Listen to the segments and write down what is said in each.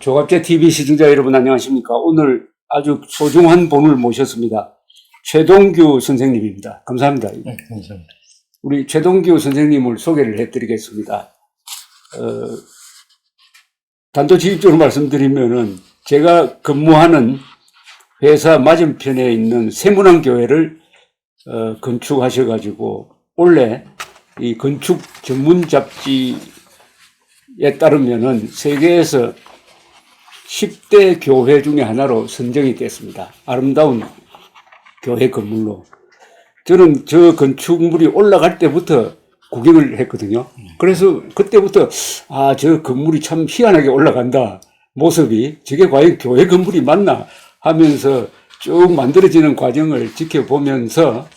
조갑제 TV 시청자 여러분 안녕하십니까? 오늘 아주 소중한 분을 모셨습니다. 최동규 선생님입니다. 감사합니다. 네, 감사합니다. 우리 최동규 선생님을 소개를 해드리겠습니다. 단도직입적으로 말씀드리면은 제가 근무하는 회사 맞은편에 있는 세문안교회를 건축하셔가지고 원래 이 건축 전문 잡지에 따르면은 세계에서 10대 교회 중에 하나로 선정이 됐습니다. 아름다운 교회 건물로. 저는 저 건축물이 올라갈 때부터 구경을 했거든요. 그래서 그때부터 저 건물이 참 희한하게 올라간다. 모습이 저게 과연 교회 건물이 맞나 하면서 쭉 만들어지는 과정을 지켜보면서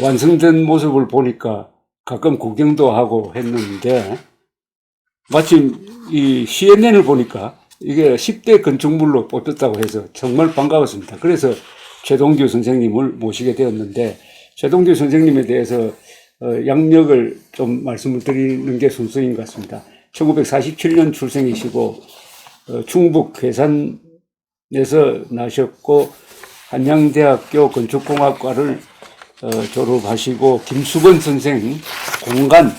완성된 모습을 보니까 가끔 구경도 하고 했는데 마침 이 CNN을 보니까 이게 10대 건축물로 뽑혔다고 해서 정말 반가웠습니다. 그래서 최동규 선생님을 모시게 되었는데 최동규 선생님에 대해서 양력을 좀 말씀을 드리는 게 순서인 것 같습니다. 1947년 출생이시고 충북 괴산에서 나셨고 한양대학교 건축공학과를 졸업하시고 김수건 선생 공간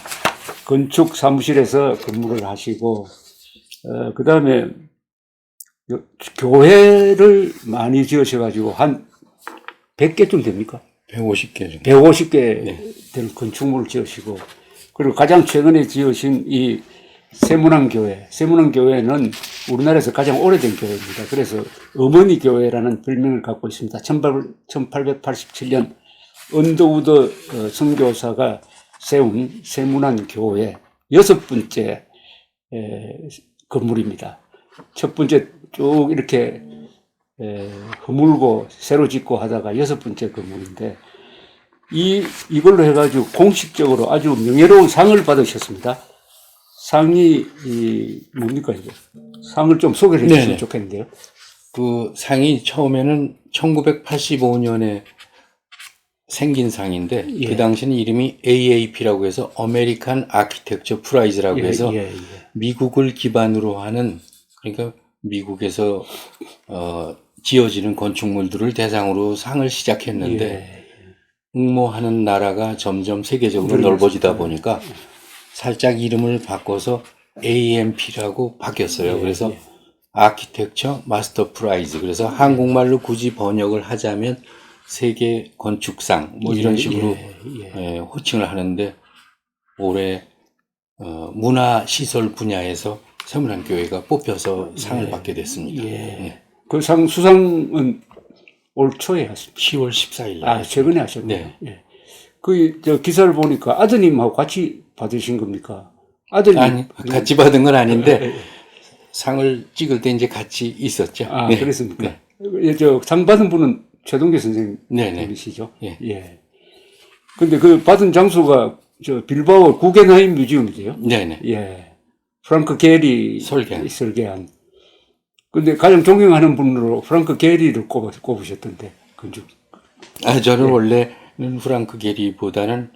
건축 사무실에서 근무를 하시고 그 다음에 교회를 많이 지으셔가지고 한 100개쯤 됩니까? 150개 정도. 150개 네. 될 건축물을 지으시고 그리고 가장 최근에 지으신 이 세문안교회. 세문안교회는 우리나라에서 가장 오래된 교회입니다. 그래서 어머니 교회라는 별명을 갖고 있습니다. 1887년 언더우드 선교사가 세운 세문안교회 6번째 건물입니다. 첫 번째 쭉 이렇게 허물고 새로 짓고 하다가 6번째 건물인데 이걸로 해가지고 공식적으로 아주 명예로운 상을 받으셨습니다. 상이 뭡니까 이거? 상을 좀 소개를 해주시면 네네. 좋겠는데요. 그 상이 처음에는 1985년에 생긴 상인데 예. 그 당시는 이름이 AAP라고 해서 아메리칸 아키텍처 프라이즈라고 해서 미국을 기반으로 하는 그러니까 미국에서 지어지는 건축물들을 대상으로 상을 시작했는데 응모하는 나라가 점점 세계적으로 넓어지다 보니까 살짝 이름을 바꿔서 AMP라고 바뀌었어요. 그래서 아키텍처 마스터 프라이즈. 그래서 한국말로 굳이 번역을 하자면 세계 건축상 뭐 이런 식으로 호칭을 하는데 올해 문화시설 분야에서 세문안교회가 뽑혀서 상을 받게 됐습니다. 그 상 수상은 올 초에 하셨습니다. 10월 14일 날. 최근에 하셨네요. 네. 저 기사를 보니까 아드님하고 같이 받으신 겁니까? 아드님. 아니, 같이 받은 건 아닌데 상을 찍을 때 이제 같이 있었죠. 그랬습니까? 저 상 받은 분은 최동규 선생님이시죠? 예. 근데 그 받은 장소가 저 빌바오 구겐하임 뮤지엄이죠? 네네. 프랑크 게리 설계한. 근데 가장 존경하는 분으로 프랑크 게리를 꼽으셨던데, 건축. 저는 원래는 프랑크 게리보다는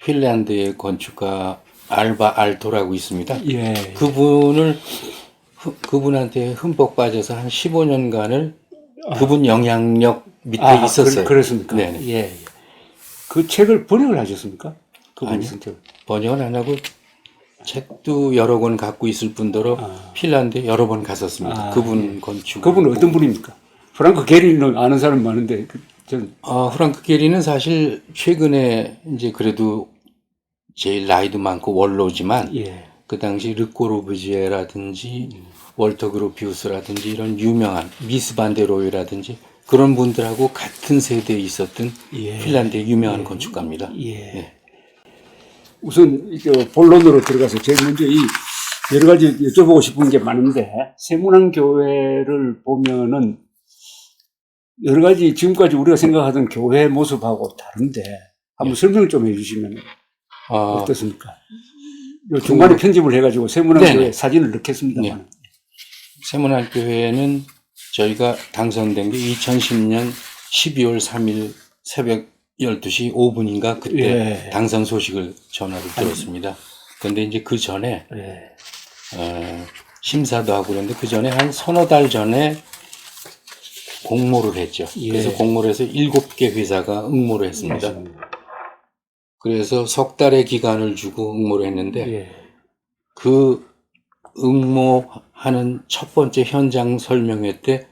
핀란드의 건축가 알바 알토라고 있습니다. 그분한테 흠뻑 빠져서 한 15년간을 그분 영향력 밑에 있었어요. 그렇습니까? 네네. 그 책을 번역을 하셨습니까? 아니요. 번역은 안 하고 책도 여러 권 갖고 있을 뿐더러 핀란드에 여러 번 갔었습니다. 그분 건축. 그분은 어떤 분입니까? 프랑크 게리는 아는 사람 많은데, 프랑크 게리는 사실 최근에 이제 그래도 제일 나이도 많고 원로지만 그 당시 르꼬르부지에라든지 월터 그로피우스라든지 이런 유명한 미스 반데로이라든지 그런 분들하고 같은 세대에 있었던 핀란드의 유명한 건축가입니다. 우선 본론으로 들어가서 제일 먼저 여러 가지 여쭤보고 싶은 게 많은데 세문안교회를 보면은 여러 가지 지금까지 우리가 생각하던 교회 모습하고 다른데 한번 설명을 좀 해주시면 어떻습니까? 중간에 편집을 해가지고 세문안교회 사진을 넣겠습니다만. 세문안교회는 저희가 당선된 게 2010년 12월 3일 새벽 12시 5분인가 그때 당선 소식을 전화를 들었습니다. 그런데 이제 그 전에 심사도 하고 그랬는데 그 전에 한 서너 달 전에 공모를 했죠. 예. 그래서 공모를 해서 7개 회사가 응모를 했습니다. 그래서 석 달의 기간을 주고 응모를 했는데 예. 그 응모하는 첫 번째 현장 설명회 때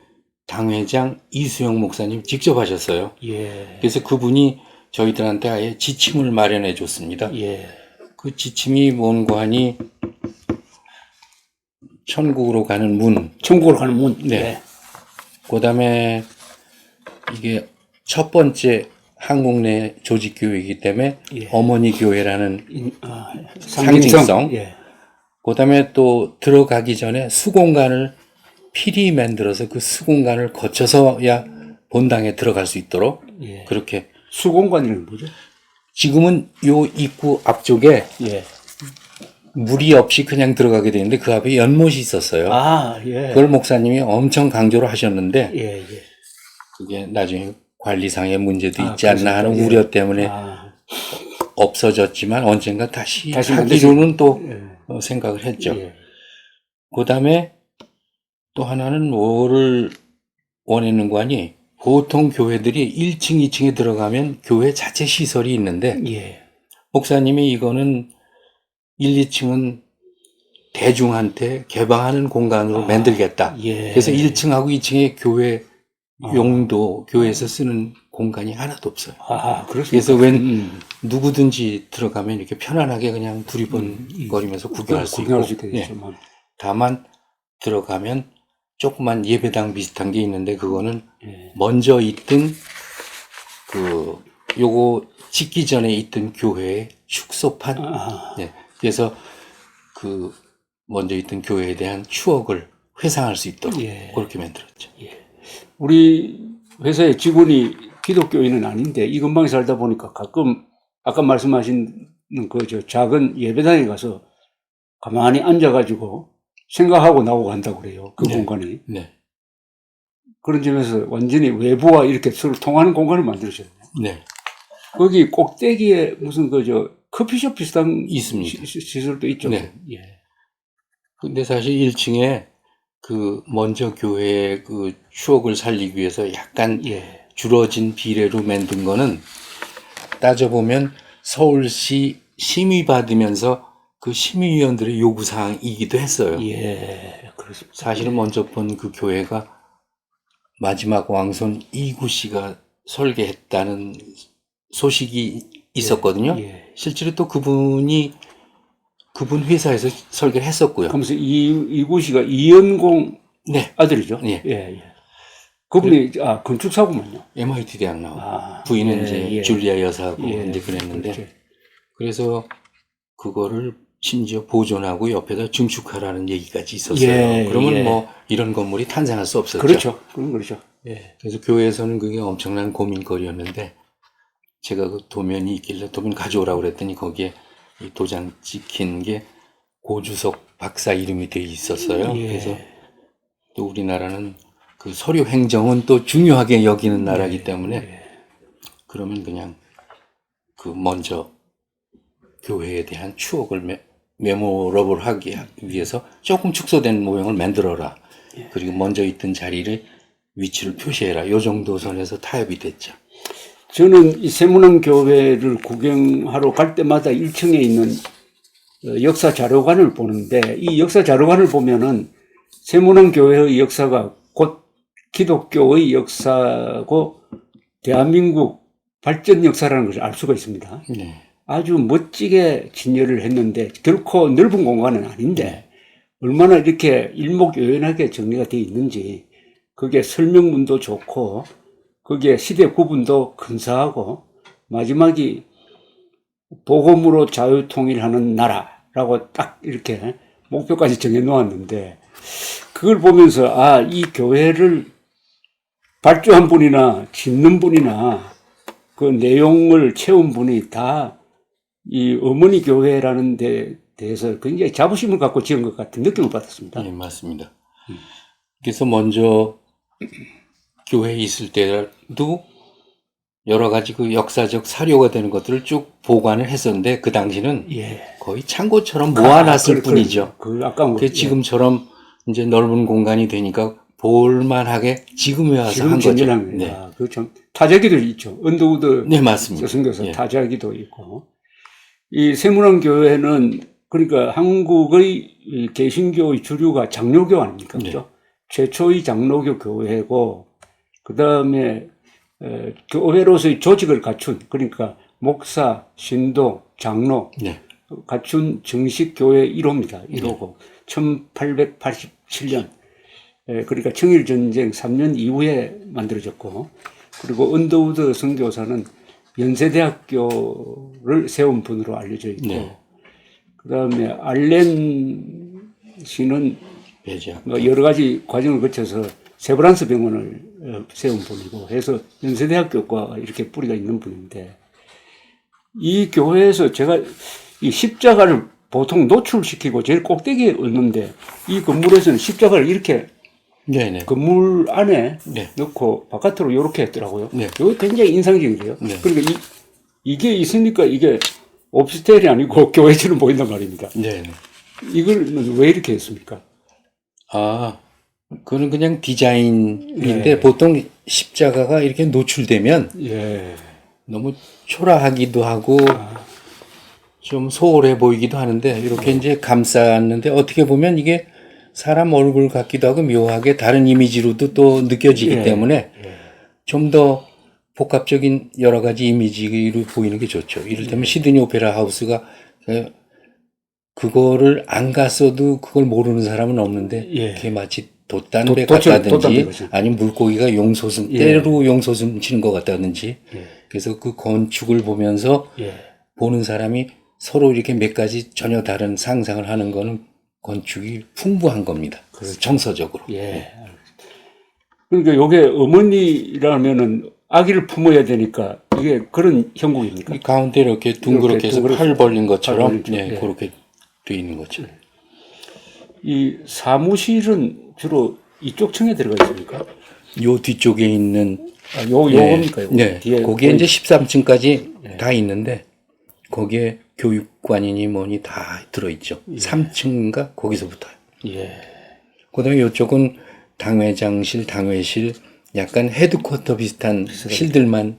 당회장 이수영 목사님 직접 하셨어요. 예. 그래서 그분이 저희들한테 아예 지침을 마련해 줬습니다. 예. 그 지침이 뭔가 하니 천국으로 가는 문, 천국으로 가는 문. 네. 그다음에 이게 첫 번째 한국 내 조직 교회이기 때문에 예. 어머니 교회라는 상징성. 상징성. 예. 그다음에 또 들어가기 전에 수공간을 필히 만들어서 그 수공간을 거쳐서야 본당에 들어갈 수 있도록 예. 그렇게. 수공관이란 뭐죠? 지금은 요 입구 앞쪽에 예. 무리 없이 그냥 들어가게 되는데 그 앞에 연못이 있었어요. 아, 예. 그걸 목사님이 엄청 강조를 하셨는데 예, 예. 그게 나중에 관리상의 문제도 아, 있지 않나 하는 그렇습니까? 예. 우려 때문에 아, 없어졌지만 언젠가 다시 만드시- 하기로는 또 예. 생각을 했죠. 예. 그 다음에 또 하나는 뭐를 원했는 거 아니? 보통 교회들이 1층, 2층에 들어가면 교회 자체 시설이 있는데 예. 목사님이 이거는 1, 2층은 대중한테 개방하는 공간으로 만들겠다. 예. 그래서 1층하고 2층에 교회 용도, 교회에서 쓰는 공간이 하나도 없어요. 아, 그렇습니다. 그래서 웬 누구든지 들어가면 이렇게 편안하게 그냥 두리번거리면서 구경할 수 있고, 구경할 수 있게 예. 되죠. 다만 들어가면 조그만 예배당 비슷한 게 있는데 그거는 예. 먼저 있던 요거 짓기 전에 있던 교회의 축소판. 아, 네. 그래서 먼저 있던 교회에 대한 추억을 회상할 수 있도록 예. 그렇게 만들었죠. 우리 회사의 직원이 기독교인은 아닌데 이 근방에 살다 보니까 가끔 아까 말씀하신 그 작은 예배당에 가서 가만히 앉아가지고 생각하고 나오고 간다고 그래요. 그 네. 공간에. 네. 그런 점에서 완전히 외부와 이렇게 서로 통하는 공간을 만들으셨네요. 네. 거기 꼭대기에 무슨 커피숍 비슷한 있습니다. 시설도 있죠. 네. 예. 근데 사실 1층에 먼저 교회의 추억을 살리기 위해서 약간 예. 줄어진 비례로 만든 거는 따져보면 서울시 심의 받으면서 그 심의위원들의 요구사항이기도 했어요. 예. 그렇습니다. 사실은 먼저 본 그 교회가 마지막 왕손 이구 씨가 설계했다는 소식이 있었거든요. 예. 실제로 또 그분 회사에서 설계를 했었고요. 그러면서 이구 씨가 이연공 네. 아들이죠. 예. 예. 예. 그분이 건축사고만요. MIT 대학 나와. 아, 부인은 예, 이제 예. 줄리아 여사하고 예. 이제 그랬는데 그렇죠. 그래서 그거를 심지어 보존하고 옆에다 증축하라는 얘기까지 있었어요. 예, 그러면 예. 뭐 이런 건물이 탄생할 수 없었죠. 그렇죠. 그건 그렇죠. 예. 그래서 교회에서는 그게 엄청난 고민거리였는데 제가 그 도면이 있길래 도면 가져오라고 그랬더니 거기에 이 도장 찍힌 게 고주석 박사 이름이 돼 있었어요. 예. 그래서 또 우리나라는 그 서류 행정은 또 중요하게 여기는 나라이기 때문에 예. 그러면 그냥 먼저 교회에 대한 추억을 메모러블 하기 위해서 조금 축소된 모형을 만들어라. 그리고 먼저 있던 자리를 위치를 표시해라. 요 정도 선에서 타협이 됐죠. 저는 이 세문안 교회를 구경하러 갈 때마다 1층에 있는 역사 자료관을 보는데 이 역사 자료관을 보면은 세문안 교회의 역사가 곧 기독교의 역사고 대한민국 발전 역사라는 것을 알 수가 있습니다. 네. 아주 멋지게 진열을 했는데 결코 넓은 공간은 아닌데 얼마나 이렇게 일목요연하게 정리가 되어 있는지 그게 설명문도 좋고 그게 시대 구분도 근사하고 마지막이 복음으로 자유통일하는 나라라고 딱 이렇게 목표까지 정해 놓았는데 그걸 보면서 이 교회를 발주한 분이나 짓는 분이나 그 내용을 채운 분이 다 이 어머니 교회라는 데 대해서 굉장히 자부심을 갖고 지은 것 같은 느낌을 받았습니다. 네, 맞습니다. 그래서 먼저 교회에 있을 때도 여러 가지 그 역사적 사료가 되는 것들을 쭉 보관을 했었는데 그 당시는 예. 거의 창고처럼 모아놨을 그렇죠. 뿐이죠. 아까운 거. 지금처럼 이제 넓은 공간이 되니까 볼만하게 지금에 와서 지금 한 거죠. 진전한 네. 거예요. 그참 타자기도 있죠. 언더우드 네, 맞습니다. 스승교사 예. 타자기도 있고. 이 세문안 교회는 그러니까 한국의 이 개신교의 주류가 장로교 아닙니까? 그죠? 최초의 장로교 교회고, 그 다음에 교회로서의 조직을 갖춘, 그러니까 목사, 신도, 장로, 네. 갖춘 정식 교회 1호입니다. 1호고, 1887년, 그러니까 청일전쟁 3년 이후에 만들어졌고, 그리고 언더우드 선교사는 연세대학교를 세운 분으로 알려져 있고, 네. 그 다음에 알렌 씨는 배제학. 뭐 여러 가지 과정을 거쳐서 세브란스 병원을 세운 분이고 해서 연세대학교과 이렇게 뿌리가 있는 분인데, 이 교회에서 제가 이 십자가를 보통 노출시키고 제일 꼭대기에 얹는데, 이 건물에서는 십자가를 이렇게 네네. 건물 안에 네. 넣고 바깥으로 이렇게 했더라고요. 네. 이거 굉장히 인상적이래요. 네. 그러니까 이게 있으니까 이게 오피스텔이 아니고 교회처럼 보인단 말입니다. 네네. 이걸 왜 이렇게 했습니까? 아, 그거는 그냥 디자인인데 예. 보통 십자가가 이렇게 노출되면 예. 너무 초라하기도 하고 좀 소홀해 보이기도 하는데 이렇게 이제 감쌌는데 어떻게 보면 이게 사람 얼굴 같기도 하고 묘하게 다른 이미지로도 또 느껴지기 예. 때문에 좀 더 복합적인 여러 가지 이미지로 보이는 게 좋죠. 이를테면 시드니 오페라 하우스가 그거를 안 갔어도 그걸 모르는 사람은 없는데 예. 그게 마치 돛단배 돛담배 같다든지 거죠. 아니면 물고기가 용소숨 때로 용소숨 치는 것 같다든지 그래서 그 건축을 보면서 예. 보는 사람이 서로 이렇게 몇 가지 전혀 다른 상상을 하는 거는 건축이 풍부한 겁니다. 정서적으로. 예. 그러니까 요게 어머니라면은 아기를 품어야 되니까 이게 그런 형국입니까? 이 가운데 이렇게 둥그렇게 해서 둥그렇게 팔 벌린 것처럼 팔 벌린 네, 예. 그렇게 돼 있는 거죠. 이 사무실은 주로 이쪽 층에 들어가 있습니까? 요 뒤쪽에 있는 요겁니까? 요거? 네, 뒤에 거기에 이제 13층까지 다 있는데 거기에 교육관이니 뭐니 다 들어있죠. 3층인가 거기서부터요. 예. 그다음에 이쪽은 당회장실, 당회실, 약간 헤드쿼터 비슷한 실들만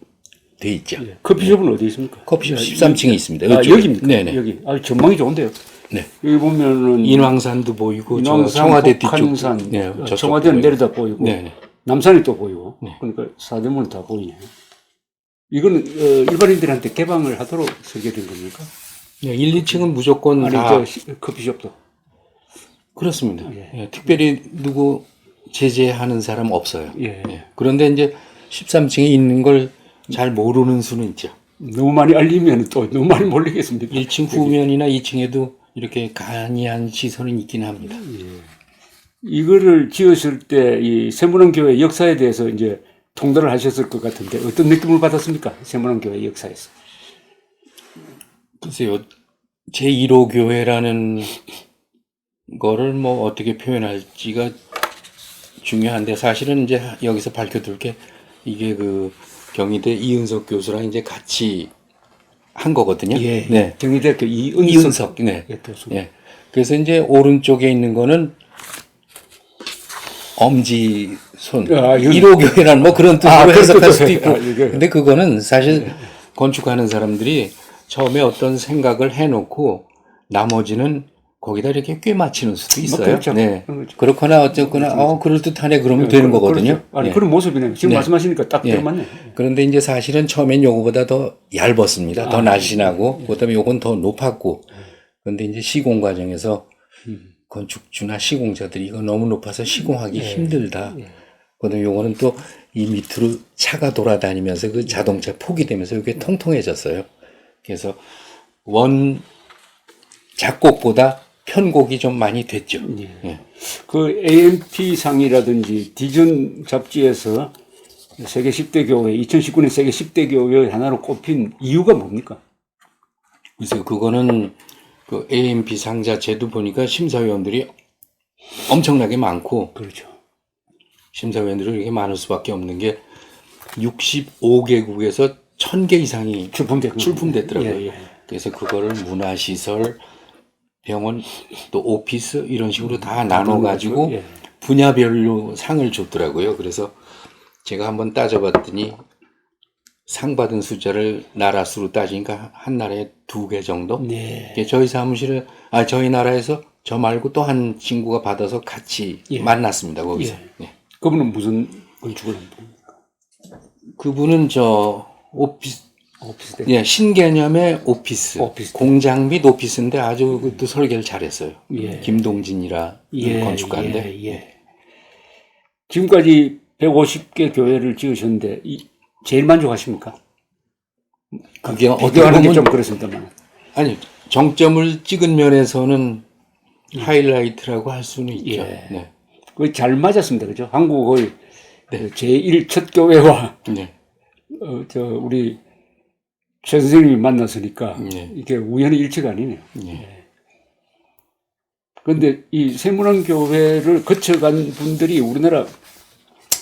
돼 있죠. 예. 커피숍은 어디 있습니까? 커피숍 13층에 있습니다. 아, 이쪽에. 여기입니까? 네네. 여기. 아, 전망이 좋은데요. 네. 여기 보면은 인왕산도 보이고 저 인왕산, 청와대 북한산, 뒤쪽, 네, 저쪽 청와대는 보이고. 내려다 보이고, 네네. 남산이 또 보이고, 네. 그러니까 사대문은 다 보이네. 이거는 일반인들한테 개방을 하도록 설계된 겁니까? 네, 1, 2층은 무조건 아니 다 커피숍도. 그렇습니다. 예. 예, 특별히 누구 제재하는 사람 없어요. 예. 예. 그런데 이제 13층에 있는 걸 잘 모르는 수는 있죠. 너무 많이 알리면 또 너무 많이 몰리겠습니다. 1층 후면이나 2층에도 이렇게 간이한 시설은 있긴 합니다. 이거를 지었을 때 이 세문안 교회 역사에 대해서 이제 통달을 하셨을 것 같은데 어떤 느낌을 받았습니까? 세문안 교회 역사에서. 글쎄요, 제1호 교회라는 거를 뭐 어떻게 표현할지가 중요한데 사실은 이제 여기서 밝혀둘 게 이게 그 경희대 이은석 교수랑 이제 같이 한 거거든요. 예. 네. 경희대학교 이은석. 네. 교수. 예. 그래서 이제 오른쪽에 있는 거는 엄지손. 1호 교회라는 뭐 그런 뜻으로 해석할 수도 있고. 근데 그거는 사실 건축하는 사람들이 처음에 어떤 생각을 해놓고 나머지는 거기다 이렇게 꿰 맞추는 수도 있어요. 그렇죠. 네. 그렇죠. 그렇거나 어쨌거나 그럴듯하네 그러면 되는 거거든요. 그렇죠. 아니 예. 그런 모습이네요. 지금 네. 말씀하시니까 딱 예. 들어맞네. 그런데 이제 사실은 처음엔 요거보다 더 얇았습니다. 더 날씬하고 그다음에 요건 더 높았고. 그런데 이제 시공 과정에서 건축주나 시공자들이 이거 너무 높아서 시공하기 힘들다. 그다음에 요거는 또 이 밑으로 차가 돌아다니면서 그 자동차 폭이 되면서 이게 통통해졌어요. 그래서 원 작곡보다 편곡이 좀 많이 됐죠. 예. 그 AMP 상이라든지 디전 잡지에서 세계 10대 교회, 2019년 세계 10대 교회 하나로 꼽힌 이유가 뭡니까? 그래서 그거는 그 AMP 상 자체도 보니까 심사위원들이 엄청나게 많고 그렇죠. 심사위원들이 이렇게 많을 수밖에 없는 게 65개국에서 1000개 이상이 출품됐더라고요. 예, 예. 그래서 그거를 문화시설, 병원 또 오피스 이런 식으로 다 나눠가지고 예. 분야별로 상을 줬더라고요. 그래서 제가 한번 따져봤더니 상 받은 숫자를 나라 수로 따지니까 한 나라에 2개 정도? 네. 이게 저희 사무실에, 저희 나라에서 저 말고 또 한 친구가 받아서 같이 예. 만났습니다, 거기서. 예. 네. 그분은 무슨 건축을 한 분입니까? 그분은 오피스, 오피스 예, 신개념의 오피스, 오피스. 공장 및 오피스인데 아주 그것도 설계를 잘했어요. 예. 김동진이라 예, 건축가인데. 예. 지금까지 150개 교회를 지으셨는데 제일 만족하십니까? 그게 어떻게 비교하는 게 보면 좀 그렇습니다만. 아니 정점을 찍은 면에서는 하이라이트라고 할 수는 있죠. 예. 네. 거의 잘 맞았습니다. 그죠? 한국의 제1 첫 교회와 네. 우리 최 선생님이 만났으니까 네. 이게 우연의 일치가 아니네요. 네. 그런데 이 세문안 교회를 거쳐간 분들이 우리나라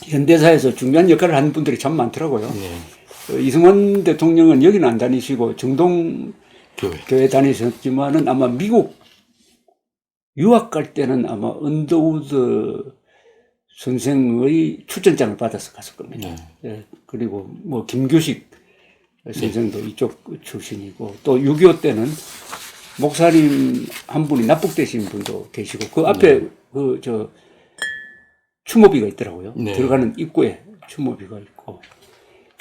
현대사에서 중요한 역할을 하는 분들이 참 많더라고요. 네. 이승만 대통령은 여기는 안 다니시고 정동 교회 다니셨지만은 아마 미국 유학 갈 때는 아마 언더우드 선생의 출전장을 받아서 갔을 겁니다. 네. 예, 그리고 뭐 김규식 선생도 이쪽 출신이고 또 6.25 때는 목사님 한 분이 납북되신 분도 계시고 그 앞에 추모비가 있더라고요. 네. 들어가는 입구에 추모비가 있고.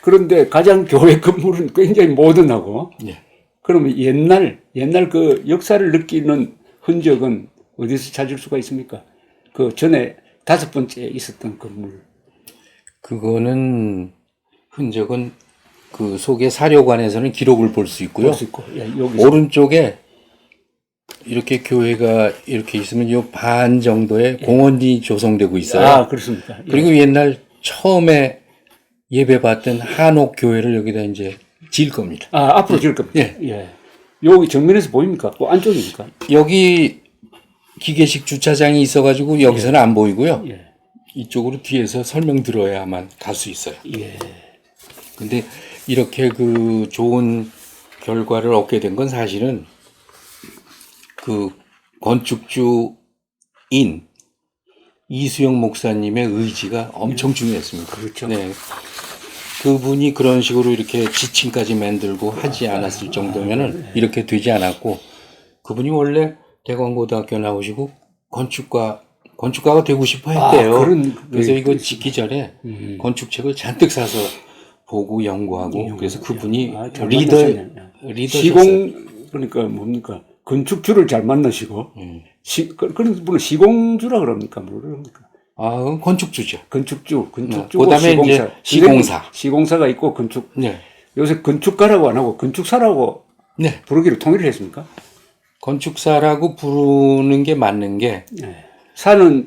그런데 가장 교회 건물은 굉장히 모던하고 네. 그러면 옛날 그 역사를 느끼는 흔적은 어디서 찾을 수가 있습니까? 그 전에 5번째 있었던 건물. 그거는 흔적은 그 속에 사료관에서는 기록을 볼 수 있고요. 볼 수 있고. 예, 여기서. 오른쪽에 이렇게 교회가 이렇게 있으면 요 반 정도의 공원이 조성되고 있어요. 아, 그렇습니까? 예. 그리고 옛날 처음에 예배 받던 한옥 교회를 여기다 이제 지을 겁니다. 아, 앞으로 지을 겁니다. 예. 예. 여기 정면에서 보입니까? 그 안쪽입니까? 여기 기계식 주차장이 있어가지고 여기서는 안 보이고요. 예. 이쪽으로 뒤에서 설명 들어야만 갈 수 있어요. 예. 근데 이렇게 그 좋은 결과를 얻게 된 건 사실은 그 건축주인 이수영 목사님의 의지가 엄청 중요했습니다. 그렇죠. 네. 그분이 그런 식으로 이렇게 지층까지 만들고 하지 않았을 정도면은 이렇게 되지 않았고, 그분이 원래 대광고등학교 나오시고 건축가가 되고 싶어 했대요. 그래서 이거 짓기 전에 건축책을 잔뜩 사서 보고 연구하고, 그래서 그분이 시공, 그러니까 뭡니까? 건축주를 잘 만나시고, 그런 분은 시공주라 그럽니까? 뭐랍니까? 건축주죠. 건축주, 그다음에 이제 시공사. 시공사가 있고 건축. 네. 요새 건축가라고 안 하고 건축사라고 네. 부르기로 통일을 했습니까? 건축사라고 부르는 게 맞는 게 네. 사는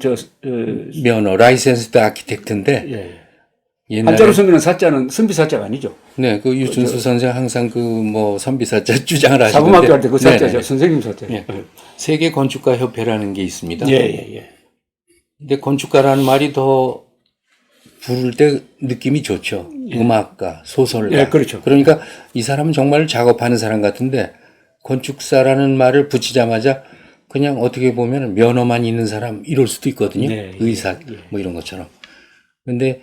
면허 라이센스드 아키텍트인데 예. 옛날에 한자로 쓰면 사자는 선비사자가 아니죠. 네, 그 유순수 선생 항상 그 뭐 선비사자 주장을 하시는데 사범학교 할 때 그 사자죠. 선생님 사자. 네. 세계 건축가 협회라는 게 있습니다. 예. 근데 건축가라는 말이 더 부를 때 느낌이 좋죠. 음악가, 소설가. 예, 그렇죠. 그러니까 이 사람은 정말 작업하는 사람 같은데 건축사라는 말을 붙이자마자 그냥 어떻게 보면 면허만 있는 사람 이럴 수도 있거든요. 네, 의사 뭐 이런 것처럼. 근데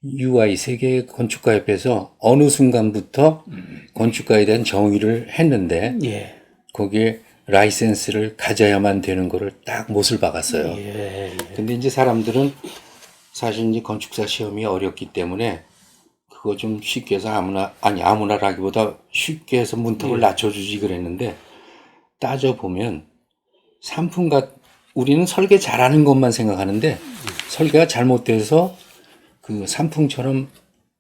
UI 세계 건축가협회에서 어느 순간부터 건축가에 대한 정의를 했는데 예. 거기에 라이센스를 가져야만 되는 거를 딱 못을 박았어요. 예. 근데 이제 사람들은 사실 이제 건축사 시험이 어렵기 때문에 그거 좀 쉽게 해서 아무나라기보다 쉽게 해서 문턱을 낮춰주지 그랬는데 따져보면 우리는 설계 잘하는 것만 생각하는데 설계가 잘못돼서 그 산풍처럼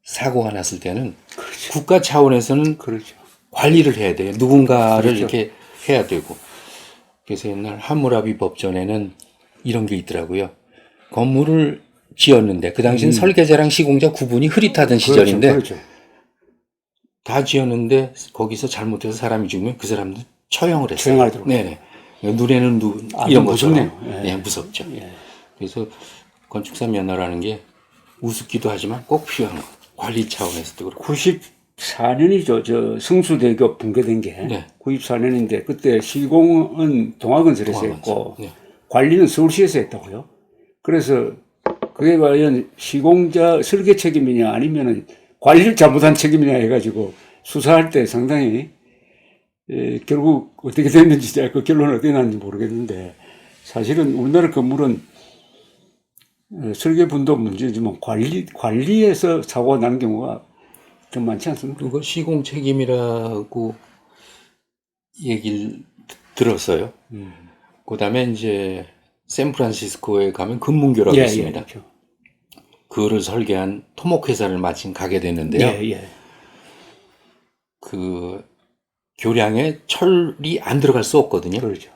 사고가 났을 때는 국가 차원에서는 그렇죠. 관리를 해야 돼요. 누군가를 이렇게 해야 되고. 그래서 옛날 함무라비 법전에는 이런 게 있더라고요. 건물을 지었는데 그 당시는 설계자랑 시공자 구분이 흐릿하던 시절인데 그렇죠. 다 지었는데 거기서 잘못해서 사람이 죽으면 그 사람도 처형을 했어요. 처형하도록. 네네. 눈에는 이런 것처럼. 무섭네요. 네, 무섭죠. 그래서 건축사 면허라는 게 우습기도 하지만 꼭 필요한 거. 관리 차원에서도 그렇고. 94년이죠. 저 성수대교 붕괴된 게 네. 94년인데 그때 시공은 동학건설에서 동학건설. 했고 네. 관리는 서울시에서 했다고요. 그래서 그게 과연 시공자 설계 책임이냐 아니면은 관리를 잘못한 책임이냐 해가지고 수사할 때 상당히 결국 어떻게 됐는지 그 결론은 어떻게 났는지 모르겠는데 사실은 우리나라 건물은 설계분도 문제지만 관리에서 사고가 나는 경우가 좀 많지 않습니까? 그거 시공 책임이라고 얘기를 들었어요. 그 다음에 이제 샌프란시스코에 가면 금문교라고 있습니다. 그렇죠. 그거를 설계한 토목 회사를 마침 가게 됐는데요. 예. 그 교량에 철이 안 들어갈 수 없거든요. 그렇죠.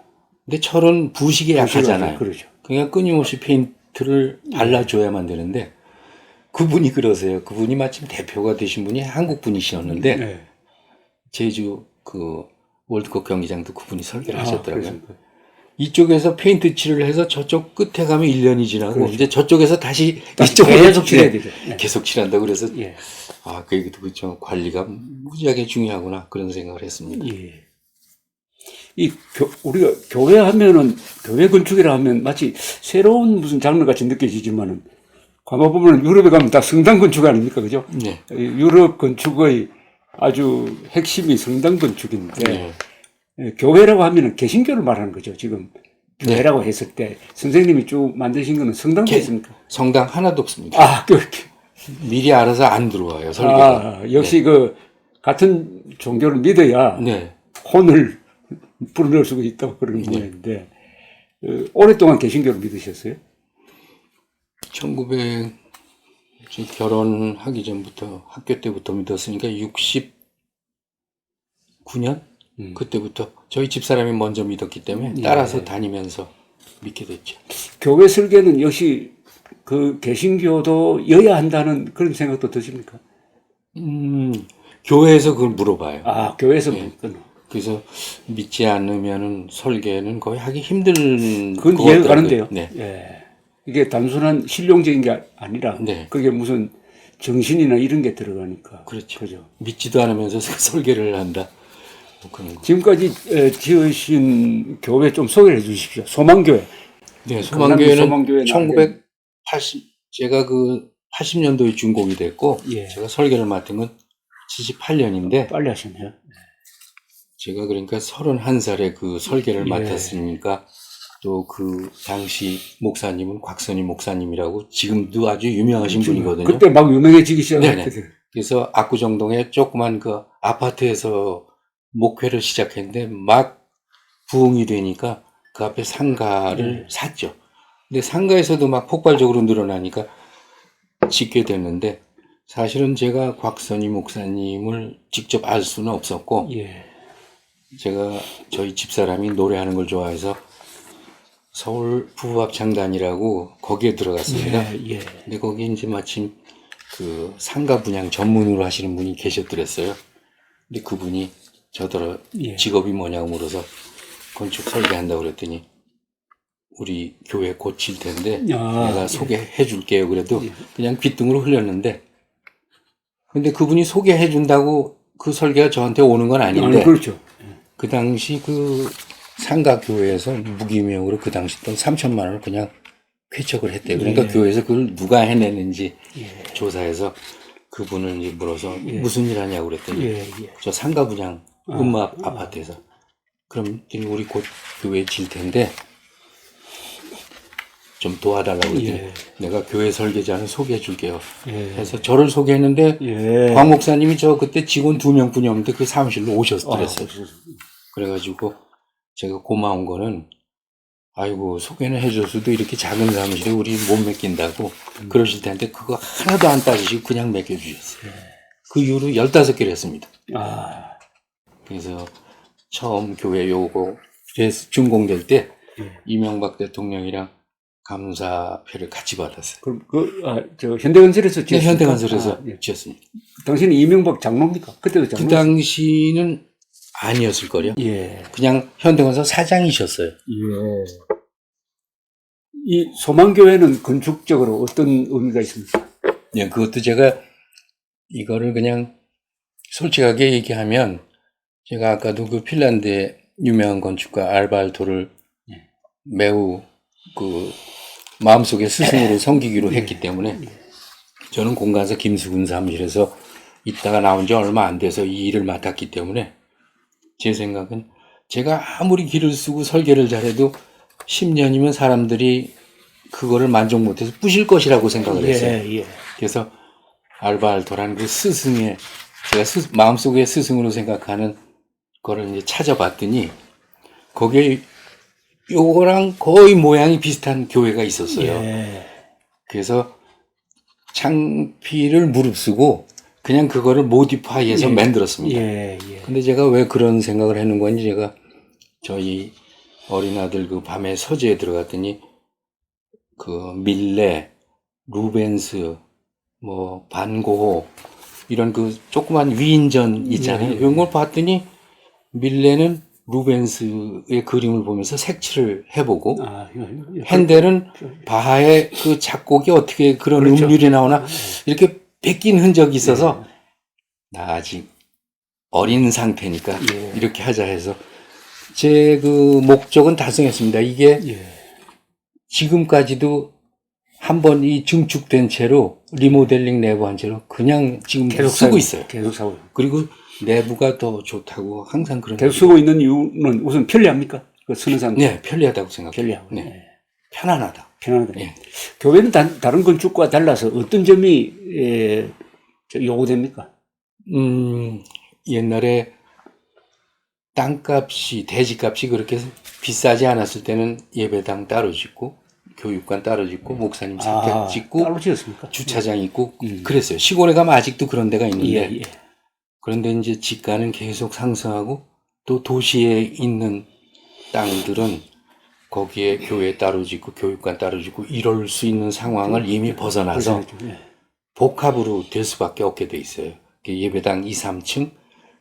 근데 철은 부식에 약하잖아요. 그렇죠. 그러니까 끊임없이 페인트를 발라줘야만 되는데 그분이 그러세요. 그분이 마침 대표가 되신 분이 한국 분이셨는데 네. 제주 그 월드컵 경기장도 그분이 설계를 하셨더라고요. 그렇습니까? 이쪽에서 페인트 칠을 해서 저쪽 끝에 가면 1년이 지나고 그렇죠. 이제 저쪽에서 다시 다시 이쪽으로 계속 칠해야 되죠. 네. 계속 칠한다. 그래서 예. 그 얘기도 그렇죠. 관리가 무지하게 중요하구나 그런 생각을 했습니다. 예. 우리가 교회 하면은, 교회 건축이라 하면 마치 새로운 무슨 장르 같이 느껴지지만은, 가만보면 유럽에 가면 다 성당 건축 아닙니까? 그죠? 네. 유럽 건축의 아주 핵심이 성당 건축인데, 네. 교회라고 하면은 개신교를 말하는 거죠. 지금 교회라고 했을 때, 선생님이 쭉 만드신 거는 성당도 있습니까? 성당 하나도 없습니다. 미리 알아서 안 들어와요, 설계가. 역시 같은 종교를 믿어야 네. 혼을 불어넣을 수가 있다고 그런 모양인데, 오랫동안 개신교를 믿으셨어요? 결혼하기 전부터, 학교 때부터 믿었으니까 69년? 그때부터 저희 집사람이 먼저 믿었기 때문에 따라서 다니면서 믿게 됐죠. 교회 설계는 역시 그 개신교도 여야 한다는 그런 생각도 드십니까? 교회에서 그걸 물어봐요. 교회에서 묻거나. 그래서 믿지 않으면은 설계는 거의 하기 힘든 그건 것 이해가 같더라고요. 가는데요. 네. 예. 이게 단순한 실용적인 게 아니라 네. 그게 무슨 정신이나 이런 게 들어가니까. 그렇죠. 그죠. 믿지도 않으면서 설계를 한다. 뭐 그런 거. 지금까지 지으신 교회 좀 소개를 해 주십시오. 소망교회. 네, 소망교회는 소망교회 1980, 제가 80년도에 준공이 됐고, 예. 제가 설계를 맡은 건 78년인데, 빨리 하셨네요. 제가 그러니까 31살에 그 설계를 맡았으니까, 또 그 당시 목사님은 곽선희 목사님이라고 지금도 아주 유명하신 분이거든요. 그때 막 유명해지기 시작했거든요. 그래서 압구정동에 조그만 그 아파트에서 목회를 시작했는데 막 부흥이 되니까 그 앞에 상가를 샀죠. 근데 상가에서도 막 폭발적으로 늘어나니까 짓게 됐는데 사실은 제가 곽선희 목사님을 직접 알 수는 없었고 제가 저희 집사람이 노래하는 걸 좋아해서 서울 부부합창단이라고 거기에 들어갔습니다. 근데 거기 이제 마침 그 상가 분양 전문으로 하시는 분이 계셨더랬어요. 근데 그분이 저더러 직업이 뭐냐고 물어서 건축 설계한다고 그랬더니 우리 교회 고칠 텐데 내가 소개해 줄게요. 그래도 그냥 귓등으로 흘렸는데 근데 그분이 소개해 준다고 그 설계가 저한테 오는 건 아닌데 그렇죠. 그 당시 그 상가 교회에서 무기명으로 그 당시 돈 3천만 원을 그냥 쾌척을 했대요. 그러니까 교회에서 그걸 누가 해냈는지 조사해서 그분을 이제 물어서 무슨 일 하냐고 그랬더니 저 상가 분양 음마 아파트에서 그럼 우리 곧 교회 질 텐데 좀 도와달라고 그랬더니 내가 교회 설계자는 소개해 줄게요. 해서 저를 소개했는데 광 목사님이 저 그때 직원 2명뿐이 없는데 그 사무실로 오셨더랬어요. 그래가지고 제가 고마운 거는 아이고 소개는 해줬어도 이렇게 작은 사무실에 우리 못 맡긴다고 그러실 텐데 그거 하나도 안 따지시고 그냥 맡겨주셨어요. 그 이후로 15개를 했습니다. 그래서 처음 교회 요거 준공될 때 이명박 대통령이랑 감사표를 같이 받았어요. 그럼 현대건설에서 네, 현대건설에서 지었습니다. 당신은 이명박 장로입니까? 그때도 장로? 그 당시는 아니었을 거요. 그냥 현대건설 사장이셨어요. 이 소망교회는 건축적으로 어떤 의미가 있습니까? 그것도 제가 이거를 그냥 솔직하게 얘기하면 제가 아까도 그 핀란드의 유명한 건축가 알발토를 매우 그 마음속에 스승으로 섬기기로 했기 때문에 저는 공간사 김수근 사무실에서 있다가 나온 지 얼마 안 돼서 이 일을 맡았기 때문에 제 생각은 제가 아무리 기를 쓰고 설계를 잘해도 10년이면 사람들이 그거를 만족 못해서 부실 것이라고 생각을 했어요. 예, 예. 그래서 알발토라는 그 스승의 제가 마음속에 스승으로 생각하는 거를 이제 찾아봤더니 거기에 요거랑 거의 모양이 비슷한 교회가 있었어요. 예. 그래서 창피를 무릅쓰고 그냥 그거를 모디파이해서 만들었습니다. 예, 예. 근데 제가 왜 그런 생각을 하는 건지 제가 저희 어린 아들 그 밤에 서재에 들어갔더니 그 밀레, 루벤스, 뭐 반고호 이런 그 조그만 위인전 있잖아요. 예, 예. 이런 걸 봤더니 밀레는 루벤스의 그림을 보면서 색칠을 해보고 아, 핸델은 바하의 그 작곡이 어떻게 그런 그렇죠. 음률이 나오나 이렇게 베낀 흔적이 있어서 나 아직 어린 상태니까 예. 이렇게 하자 해서 제 그 목적은 달성했습니다. 이게 예. 지금까지도 한 번 이 증축된 채로 리모델링 내부한 채로 그냥 지금 계속 쓰고 있어요. 계속 사고. 그리고 내부가 더 좋다고 항상 그런 계속 쓰고 있는 이유는 우선 편리합니까? 그 쓰는 사람. 네, 편리하다고 생각해요. 편리하고. 네. 예. 편안하다. 편안하다. 예. 교회는 다른 건축과 달라서 어떤 점이 요구됩니까? 옛날에 땅값이, 대지값이 그렇게 비싸지 않았을 때는 예배당 따로 짓고, 교육관 따로 짓고, 목사님 사택 짓고, 따로 지었습니까? 주차장 있고, 그랬어요. 시골에 가면 아직도 그런 데가 있는데, 예, 예. 그런데 이제 집가는 계속 상승하고, 또 도시에 있는 땅들은 거기에 교회 따로 짓고, 교육관 따로 짓고, 이럴 수 있는 상황을 이미 벗어나서 예. 복합으로 될 수밖에 없게 돼 있어요. 예배당 2, 3층,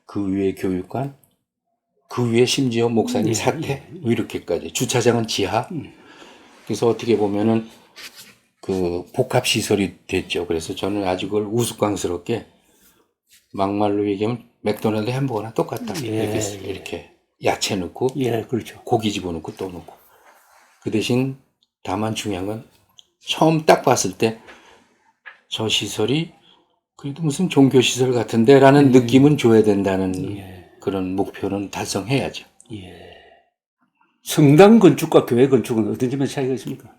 그 위에 교육관, 그 위에 심지어 목사님 사택, 이렇게까지. 주차장은 지하. 그래서 어떻게 보면은 그 복합 시설이 됐죠. 그래서 저는 아주 그걸 우스꽝스럽게 막말로 얘기하면 맥도날드 햄버거나 똑같다. 예, 이렇게 야채 넣고 예, 그렇죠. 고기 집어넣고 또 넣고. 그 대신 다만 중요한 건 처음 딱 봤을 때 저 시설이 그래도 무슨 종교시설 같은데라는 느낌은 줘야 된다는 그런 목표는 달성해야죠. 예. 성당 건축과 교회 건축은 어떤 점에 차이가 있습니까?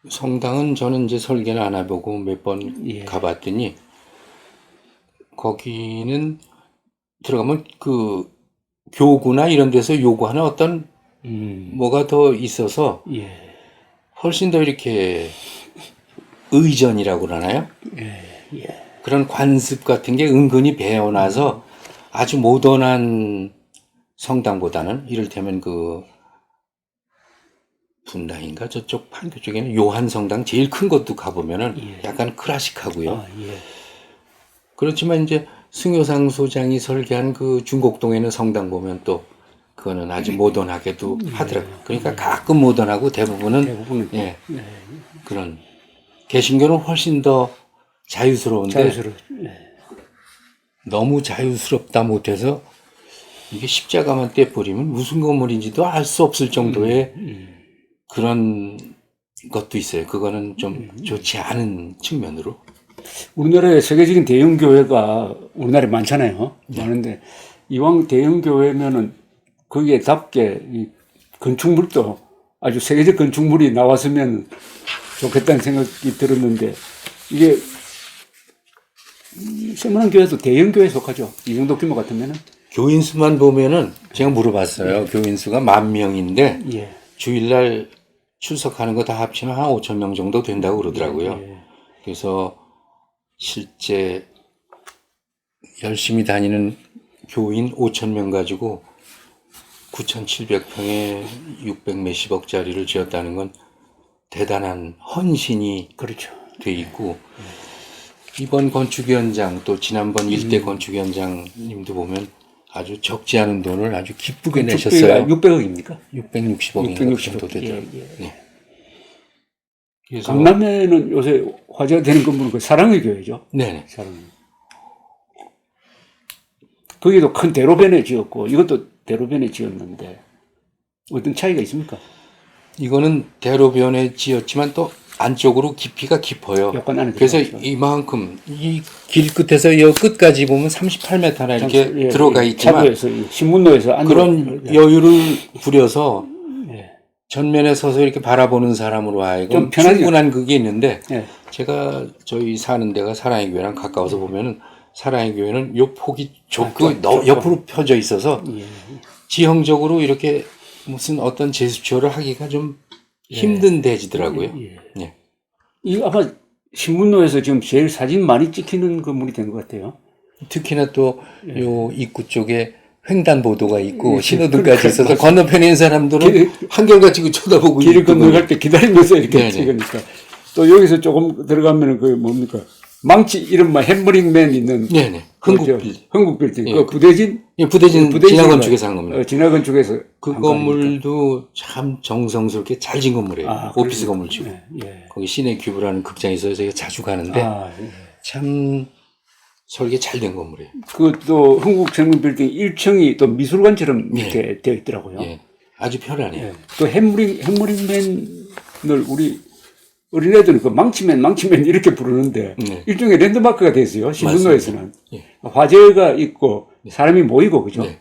성당은 저는 이제 설계는 안 해보고 몇 번 예. 가봤더니 거기는 들어가면 그 교구나 이런 데서 요구하는 어떤 뭐가 더 있어서 예. 훨씬 더 이렇게 의전이라고 그러나요? 그런 관습 같은 게 은근히 배어나서 아주 모던한 성당보다는 이를테면 그 분당인가 저쪽 판교 쪽에는 요한 성당 제일 큰 것도 가보면은 약간 클래식하고요. 아, 예. 그렇지만 이제 승효상 소장이 설계한 그 중곡동에 있는 성당 보면 또 그거는 아주 모던하게도 하더라고요. 그러니까 가끔 모던하고 대부분은 예, 그런 개신교는 훨씬 더 자유스러운데 너무 자유스럽다 못해서 이게 십자가만 떼버리면 무슨 건물인지도 알 수 없을 정도의 그런 것도 있어요. 그거는 좀 좋지 않은 측면으로. 우리나라에 세계적인 대형 교회가 우리나라에 많잖아요. 많은데 이왕 대형 교회면은 거기에 답게 이 건축물도 아주 세계적 건축물이 나왔으면 좋겠다는 생각이 들었는데 이게 세문안 교회도 대형 교회에 속하죠. 이 정도 규모 같으면은. 교인 수만 보면은 제가 물어봤어요. 교인 수가 10,000명인데 예. 주일날 출석하는 거 다 합치면 한 5,000명 정도 된다고 그러더라고요. 그래서 실제 열심히 다니는 교인 5,000명 가지고 9,700평에 600 몇십억짜리를 지었다는 건 대단한 헌신이 그렇죠. 돼 있고 이번 건축위원장 또 지난번 일대 건축위원장님도 보면 아주 적지 않은 돈을 아주 기쁘게 내셨어요. 600억입니까? 660억인가 660억. 정도 되죠. 예. 그래서 강남에는 요새 화제가 되는 건물은 그 사랑의 교회죠. 네네. 사랑의. 거기도 큰 대로변에 지었고 이것도 대로변에 지었는데 어떤 차이가 있습니까? 이거는 대로변에 지었지만 또 안쪽으로 깊이가 깊어요. 약간 안에 그래서 들어가죠. 이만큼 이 길 끝에서 여 끝까지 보면 38m나 이렇게 예, 들어가 예, 있지만 차도에서 신문로에서 안으로 그런 여유를 부려서 예. 전면에 서서 이렇게 바라보는 사람으로 좀 하여금 편하죠. 충분한 그게 있는데 예. 제가 저희 사는 데가 사랑의 교회랑 가까워서 보면은 사랑의 교회는 요 폭이 좁고 좁고. 옆으로 펴져 있어서 예. 지형적으로 이렇게 무슨 어떤 제스처를 하기가 좀 힘든 대지더라고요. 예. 예. 이 아마 신문로에서 지금 제일 사진 많이 찍히는 건물이 된 것 같아요. 특히나 또 요 입구 쪽에 횡단보도가 있고 예, 신호등까지 그러니까 있어서 맞습니다. 건너편에 있는 사람들은 길- 한결같이 쳐다보고 길을 있거든요. 건너갈 때 기다리면서 이렇게 네네. 찍으니까 또 여기서 조금 들어가면은 그 뭡니까 망치 이른바 햄버링맨 있는 네네. 흥국빌. 흥국빌딩 예, 그 부대진 부대진 부대진인가? 진화건축에서 한 겁니다. 진화 건축에서 그 한 거 아닙니까? 건물도 참 정성스럽게 잘 지은 건물이에요. 아, 오피스 그렇습니까? 건물이죠. 예, 예. 거기 시내 큐브라는 극장이 있어서 제가 자주 가는데 아, 예. 참 설계 잘 된 건물이에요. 그또 흥국생명빌딩 1층이 또 미술관처럼 예. 이렇게 되어 있더라고요. 예, 아주 편안해요. 예. 또 햄버링맨을 우리 어린애들은 그 망치맨 이렇게 부르는데 네. 일종의 랜드마크가 됐어요. 신문로에서는 예. 화재가 있고 사람이 모이고 그죠. 네.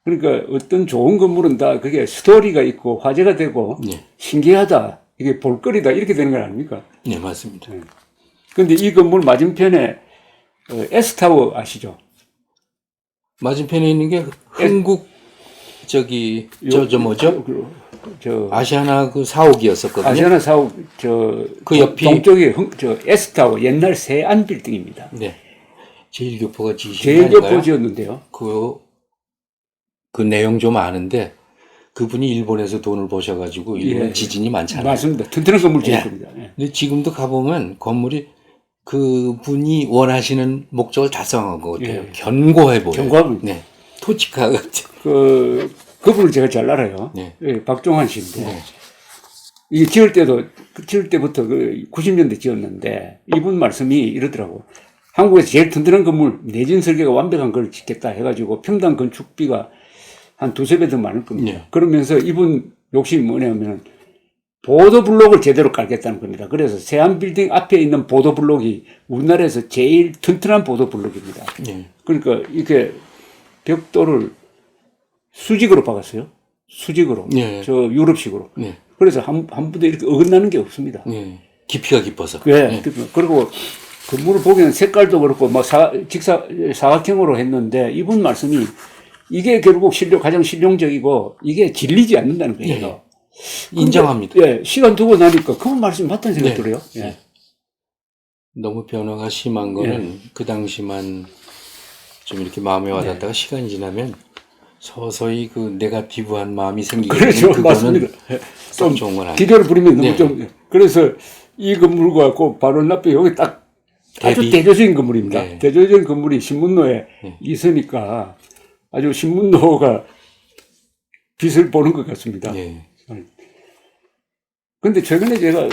그러니까 어떤 좋은 건물은 다 그게 스토리가 있고 화제가 되고 네. 신기하다 이게 볼거리다 이렇게 되는 건 아닙니까? 네, 맞습니다. 그런데 이 건물 맞은편에 S타워 아시죠? 맞은편에 있는 게 흥국 저기 저 뭐죠? 저 아시아나 그 사옥이었었거든요. 아시아나 사옥 저 그 옆이- 동쪽에 저 S타워 옛날 세안 빌딩입니다. 네. 제일교포가 지신 제일교포 지었는데요. 그 내용 좀 아는데 그분이 일본에서 돈을 버셔가지고 일본 예. 지진이 많잖아요. 맞습니다. 튼튼한 건물 지을 예. 겁니다. 예. 근데 지금도 가보면 건물이 그분이 원하시는 목적을 달성한 것 같아요. 예. 견고해 보여요. 견고합니다. 네. 토치카 같은. 그분을 제가 잘 알아요. 네. 예, 박종환 씨인데. 네. 이게 지을 때부터 그 90년대 지었는데, 이분 말씀이 이러더라고. 한국에서 제일 튼튼한 건물, 내진 설계가 완벽한 걸 짓겠다 해가지고 평당 건축비가 한 두세 배 더 많을 겁니다. 네. 그러면서 이분 욕심이 뭐냐면, 보도블록을 제대로 깔겠다는 겁니다. 그래서 세안빌딩 앞에 있는 보도블록이 우리나라에서 제일 튼튼한 보도블록입니다. 네. 그러니까 이게 벽돌을 수직으로 박았어요. 수직으로. 네. 저 유럽식으로. 네. 그래서 한 번도 이렇게 어긋나는 게 없습니다. 네. 깊이가 깊어서. 예. 네. 그리고 건물을 보기에는 색깔도 그렇고 막 사각형으로 했는데 이분 말씀이 이게 결국 가장 실용적이고 이게 질리지 않는다는 거예요. 네. 인정합니다. 예, 시간 두고 나니까 그분 말씀이 맞다는 생각이 네. 들어요. 예. 네. 너무 변화가 심한 거는 그 당시만 좀 이렇게 마음에 와닿다가 시간이 지나면 서서히 그 네거티브한 마음이 생기거든요. 그렇죠. 그거는 맞습니다. 예. 좀 좋은 건 아니에요. 기교를 부리면 너무 네. 좀, 그래서 이 건물과 그 바로 앞에 여기 딱 아주 대비. 대조적인 건물입니다. 네. 대조적인 건물이 신문로에 있으니까 아주 신문로가 빛을 보는 것 같습니다. 네. 근데 최근에 제가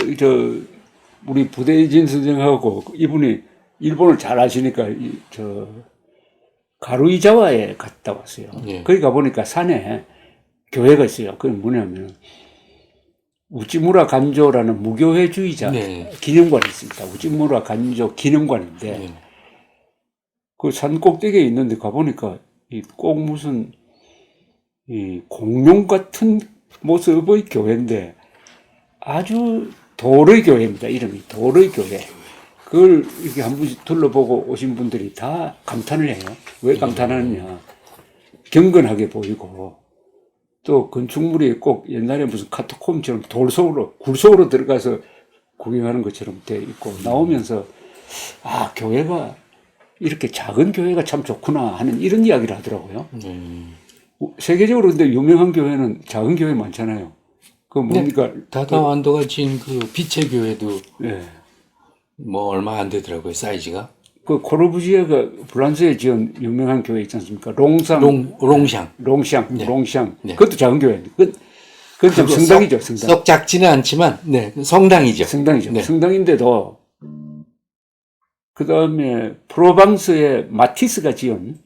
우리 부대진 선생하고 이분이 일본을 잘 아시니까 가루이자와에 갔다 왔어요. 예. 거기 가보니까 산에 교회가 있어요. 그게 뭐냐면 우찌무라 간조라는 무교회주의자 네. 기념관이 있습니다. 우찌무라 간조 기념관인데 네. 그 산 꼭대기에 있는데 가보니까 꼭 무슨 공룡 같은 모습의 교회인데 아주 돌의 교회입니다. 이름이 돌의 교회. 그걸 이렇게 한 번씩 둘러보고 오신 분들이 다 감탄을 해요. 왜 감탄하느냐. 경건하게 보이고 또 건축물이 꼭 옛날에 무슨 카타콤처럼 굴속으로 들어가서 구경하는 것처럼 돼 있고 나오면서 교회가 이렇게 작은 교회가 참 좋구나 하는 이런 이야기를 하더라고요. 세계적으로 근데 유명한 교회는 작은 교회 많잖아요. 그 뭡니까? 다다 완도가 지은 그 빛의 교회도 네. 뭐 얼마 안 되더라고요, 사이즈가. 그 코르부지에가 프랑스에 지은 유명한 교회 있지 않습니까? 롱샹. 네. 그것도 작은 교회인데. 그건 좀 성당이죠, 성당. 썩 작지는 않지만, 네, 성당이죠. 성당이죠. 네. 성당인데도, 그 다음에 프로방스의 마티스가 지은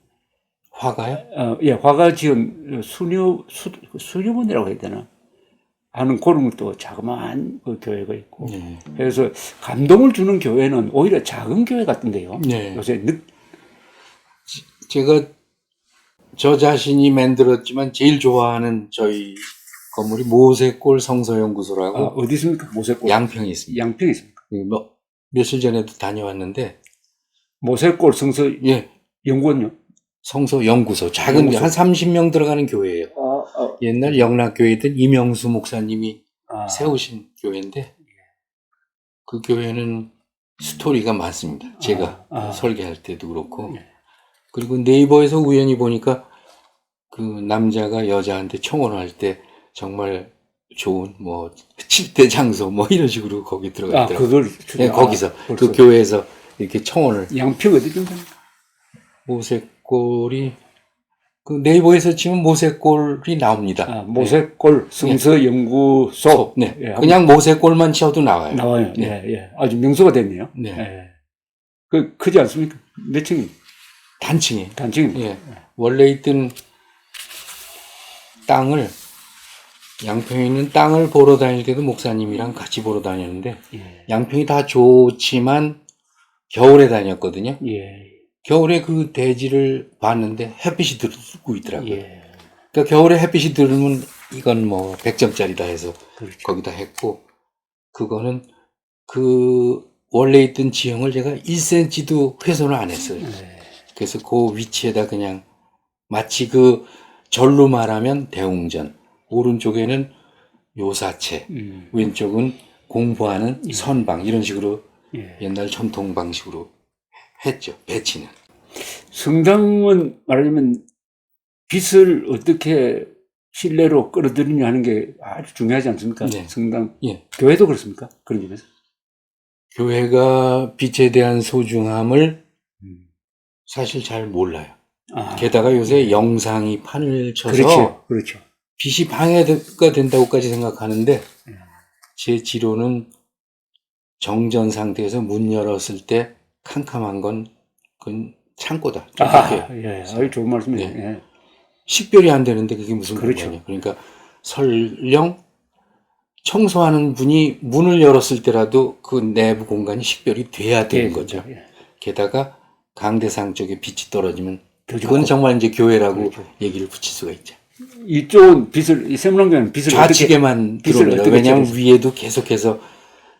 화가요? 예, 화가 지은 수녀원이라고 해야 되나? 하는 그런 것도 자그마한 그 교회가 있고. 네. 그래서 감동을 주는 교회는 오히려 작은 교회 같은데요. 네. 요새 제가 저 자신이 만들었지만 제일 좋아하는 저희 건물이 모세골 성서연구소라고 어디 있습니까? 모세골. 양평에 있습니다. 양평에 있습니까? 뭐 며칠 전에도 다녀왔는데 모세골 성서 예, 연구원요? 성서연구소 작은 연구소. 한 30명 들어가는 교회예요. 옛날 영락교회던 이명수 목사님이 세우신 교회인데 그 교회는 스토리가 많습니다. 제가 설계할 때도 그렇고 그리고 네이버에서 우연히 보니까 그 남자가 여자한테 청혼할 때 정말 좋은 뭐 7대 장소 뭐 이런 식으로 거기 들어가 있더라고요. 네, 거기서 그 교회에서 이렇게 청혼을. 양평 어디 좀 됩니까? 모세골이 그 네이버에서 치면 모세골이 나옵니다. 모세골 성서연구소. 네. 예, 그냥 모세골만 치어도 나와요. 나와요. 네. 예, 예. 아주 명소가 됐네요. 네. 예. 그 크지 않습니까? 몇 층이? 단층이에요. 단층입니다. 예. 원래 있던 땅을 양평에 있는 땅을 보러 다닐 때도 목사님이랑 같이 보러 다녔는데 예. 양평이 다 좋지만 겨울에 다녔거든요. 예. 겨울에 그 대지를 봤는데 햇빛이 들고 있더라고요. 예. 그러니까 겨울에 햇빛이 들면 이건 뭐 100점짜리다 해서 그렇죠. 거기다 했고 그거는 그 원래 있던 지형을 제가 1cm도 훼손을 안 했어요. 예. 그래서 그 위치에다 그냥 마치 그 절로 말하면 대웅전, 오른쪽에는 요사체, 왼쪽은 공부하는 선방 이런 식으로 옛날 전통 방식으로 했죠. 배치는. 성당은 말하자면 빛을 어떻게 실내로 끌어들이냐 하는 게 아주 중요하지 않습니까? 네. 성당. 예. 교회도 그렇습니까? 그런 점에서. 교회가 빛에 대한 소중함을 사실 잘 몰라요. 게다가 요새 영상이 판을 쳐서 그렇죠. 그렇죠. 빛이 방해가 된다고까지 생각하는데 제 지로는 정전 상태에서 문 열었을 때 캄캄한 건 그건 창고다. 예. 아주 좋은 말씀이네요. 네. 예. 식별이 안 되는데 그게 무슨 그렇죠. 관계냐. 그러니까 설령 청소하는 분이 문을 열었을 때라도 그 내부 공간이 식별이 돼야 되는 거죠. 예. 게다가 강대상 쪽에 빛이 떨어지면 더 그건 좋고. 정말 이제 교회라고 그렇죠. 얘기를 붙일 수가 있죠. 이쪽은 빛을, 이 세문안경은 빛을 좌측에만 빛을 들어옵니다. 어떻게 왜냐하면 찾으세요? 위에도 계속해서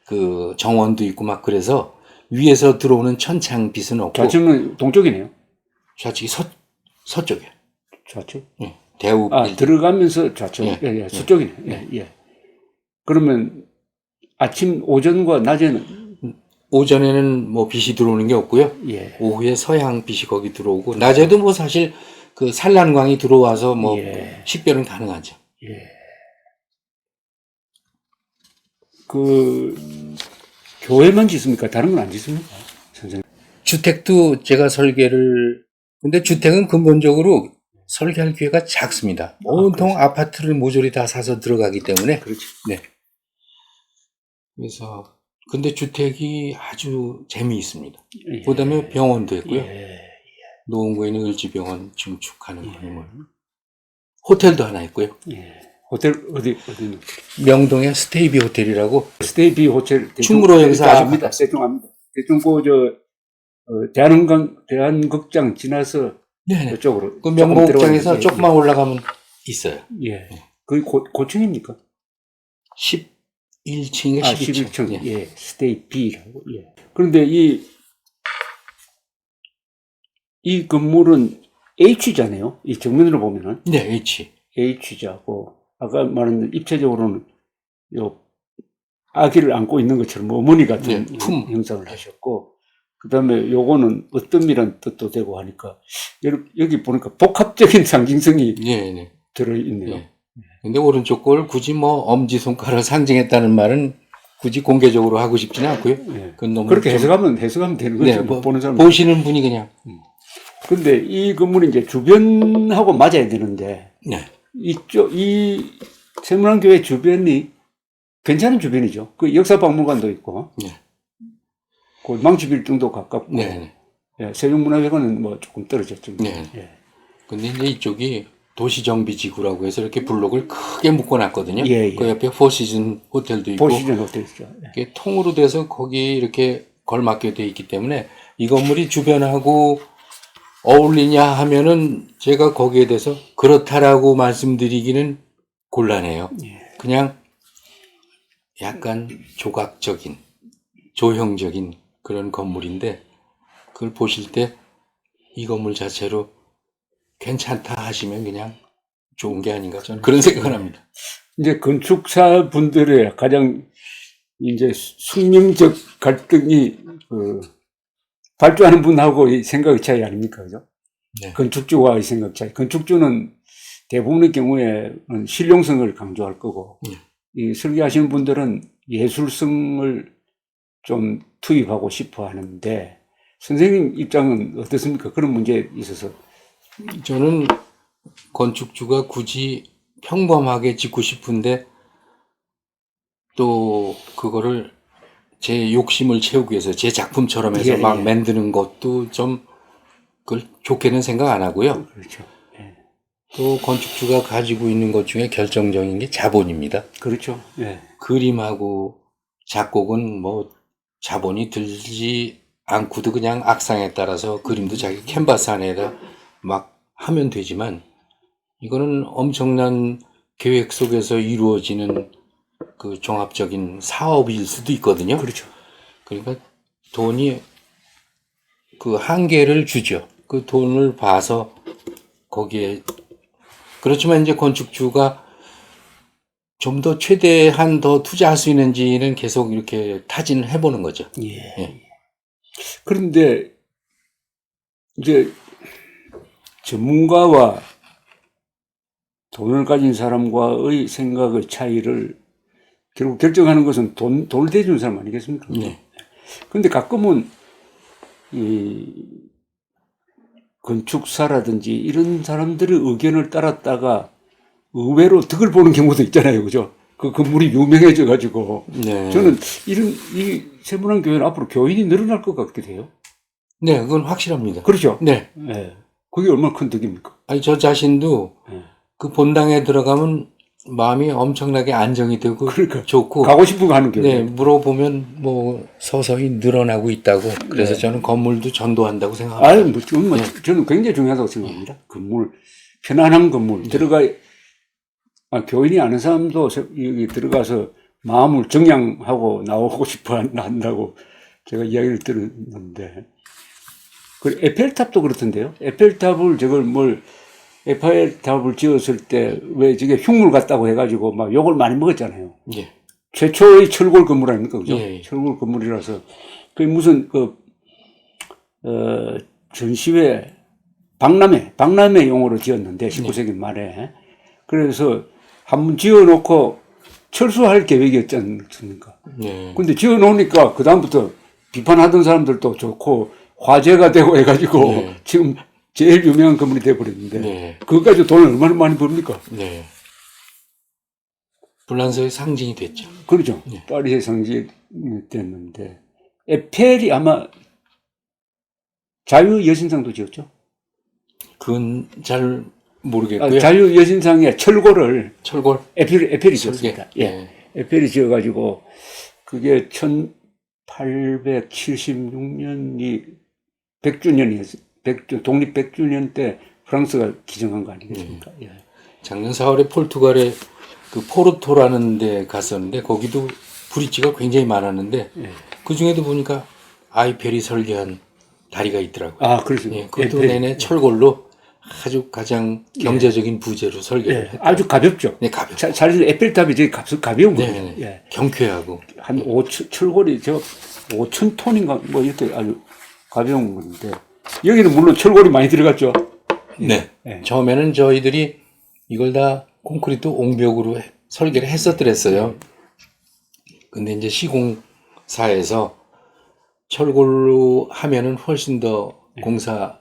그 정원도 있고 막 그래서 위에서 들어오는 천창 빛은 없고 좌측은 동쪽이네요. 좌측이 서쪽이에요. 좌측? 예. 대우 빌딩. 들어가면서 좌측. 예. 예. 서쪽이네. 예. 예. 그러면 아침, 오전과 낮에는 오전에는 뭐 빛이 들어오는 게 없고요. 예. 오후에 서양 빛이 거기 들어오고 낮에도 뭐 사실 그 산란광이 들어와서 뭐 예. 식별은 가능하죠. 예. 그 교회만 짓습니까? 다른 건 안 짓습니까? 선생님. 주택도 제가 설계를 근데 주택은 근본적으로 설계할 기회가 작습니다. 온통 아파트를 모조리 다 사서 들어가기 때문에 그렇죠. 네. 그래서 근데 주택이 아주 재미있습니다. 예. 그다음에 병원도 있고요. 예. 노원구에 있는 을지병원 증축하는 건물. 호텔도 하나 있고요. 예. 호텔 어디 명동에 스테이비 호텔이라고 스테이비 호텔 충무로 여기서 압니다. 대충 압니다. 대충 대한극장 지나서 네네. 이쪽으로 그 명목장에서 들어가는데, 조금만 올라가면 있어요. 예. 거기 고층입니까? 11층인가 12층. 11층. 예. 스테이비라고. 예. 그런데 이 건물은 H잖아요. 이 정면으로 보면은 네, H. H자고 아까 말한 입체적으로는 요 아기를 안고 있는 것처럼 어머니 같은 형상을 하셨고 그다음에 요거는 어떤이란 뜻도 되고 하니까 여기 보니까 복합적인 상징성이 네. 들어있네요. 네. 근데 오른쪽 걸 굳이 뭐 엄지손가락을 상징했다는 말은 굳이 공개적으로 하고 싶지는 않고요. 네. 그건 너무 그렇게 해석하면 되는 거죠. 네, 뭐, 보는 사람 보시는 분이 그냥. 근데 이 건물이 이제 주변하고 맞아야 되는데 네. 이 세문안교회 주변이 괜찮은 주변이죠. 그 역사박물관도 있고, 네. 그 망치빌딩도 가깝고, 네. 예, 세종문화회관은 뭐 조금 떨어졌죠. 네. 예. 근데 이제 이쪽이 도시정비지구라고 해서 이렇게 블록을 크게 묶어놨거든요. 예, 예. 그 옆에 포시즌 호텔도 있고 보시전 호텔이죠. 이렇게 통으로 돼서 거기 이렇게 걸맞게 돼 있기 때문에 이 건물이 주변하고 어울리냐 하면은 제가 거기에 대해서 그렇다라고 말씀드리기는 곤란해요. 그냥 약간 조각적인, 조형적인 그런 건물인데 그걸 보실 때 이 건물 자체로 괜찮다 하시면 그냥 좋은 게 아닌가 저는 그런 생각을 합니다. 이제 건축사 분들의 가장 이제 숙명적 갈등이 발주하는 분하고 이 생각의 차이 아닙니까? 그죠? 네. 건축주와의 생각 차이. 건축주는 대부분의 경우에는 실용성을 강조할 거고, 이 설계하시는 분들은 예술성을 좀 투입하고 싶어 하는데, 선생님 입장은 어떻습니까? 그런 문제에 있어서. 저는 건축주가 굳이 평범하게 짓고 싶은데 또 그거를 제 욕심을 채우기 위해서 제 작품처럼 해서 예, 막 예. 만드는 것도 좀 그걸 좋게는 생각 안 하고요. 그렇죠. 예. 또 건축주가 가지고 있는 것 중에 결정적인 게 자본입니다. 그렇죠. 예. 그림하고 작곡은 뭐 자본이 들지 않고도 그냥 악상에 따라서 그림도 자기 캔버스 안에다 막 하면 되지만 이거는 엄청난 계획 속에서 이루어지는 그 종합적인 사업일 수도 있거든요. 그렇죠. 그러니까 돈이 그 한계를 주죠. 그 돈을 봐서 거기에 그렇지만 이제 건축주가 좀 더 최대한 더 투자할 수 있는지는 계속 이렇게 타진을 해보는 거죠. 예. 예. 그런데 이제 전문가와 돈을 가진 사람과의 생각의 차이를 결국 결정하는 것은 돈을 대주는 사람 아니겠습니까? 네. 근데 가끔은 이 건축사라든지 이런 사람들의 의견을 따랐다가 의외로 득을 보는 경우도 있잖아요. 그죠? 그 건물이 유명해져 가지고. 네. 저는 이 세문안 교회는 앞으로 교인이 늘어날 것 같기도 해요. 네, 그건 확실합니다. 그렇죠? 네. 네. 그게 얼마나 큰 득입니까? 아니, 저 자신도 네. 그 본당에 들어가면 마음이 엄청나게 안정이 되고 그러니까 좋고 가고 싶은 거 하는 교회. 네, 물어보면 뭐 서서히 늘어나고 있다고. 그래서 저는 건물도 전도한다고 생각합니다. 아유, 뭐, 저는 굉장히 중요하다고 생각합니다. 건물, 편안한 건물. 교인이 아는 사람도 여기 들어가서 마음을 정향하고 나오고 싶어 한다고 제가 이야기를 들었는데. 그 에펠탑도 그렇던데요. 에펠탑을 지었을 때 왜 저게 흉물 같다고 해가지고 막 욕을 많이 먹었잖아요. 예. 최초의 철골 건물 아닙니까? 그죠? 예. 철골 건물이라서. 그 무슨, 전시회, 박람회 용어로 지었는데, 19세기 말에. 그래서 한번 지어놓고 철수할 계획이었지 않습니까? 네. 근데 지어놓으니까 그다음부터 비판하던 사람들도 좋고, 화제가 되고 해가지고, 네. 지금 제일 유명한 건물이 돼버렸는데, 네. 그것까지 돈을 얼마나 많이 벌입니까? 네. 불란서의 상징이 됐죠. 그렇죠. 네. 파리의 상징이 됐는데, 에펠이 아마 자유여신상도 지었죠? 그건 잘 모르겠고요. 자유여신상의 철골을 철골? 에펠이 지었습니다. 설계? 예. 네. 에펠이 지어가지고, 그게 1876년이 100주년이었어요. 독립 100주년 때 프랑스가 기증한 거 아니겠습니까? 예. 작년 4월에 포르투갈의 그 포르토라는 데 갔었는데 거기도 브릿지가 굉장히 많았는데 그 중에도 보니까 아이펠이 설계한 다리가 있더라고요. 아, 그렇죠. 예, 그것도 내내 철골로 아주 가장 경제적인 부재로 설계를 했다. 아주 가볍죠. 네, 가볍고. 사실 에펠탑이 되게 가벼운 거예요. 네, 네. 예. 경쾌하고. 한 5천, 철골이 5,000톤인가 뭐 이렇게 아주 가벼운 건데 여기는 물론 철골이 많이 들어갔죠. 네. 예. 처음에는 저희들이 이걸 다 콘크리트 옹벽으로 설계를 했었더랬어요. 근데 이제 시공사에서 철골로 하면은 훨씬 더 공사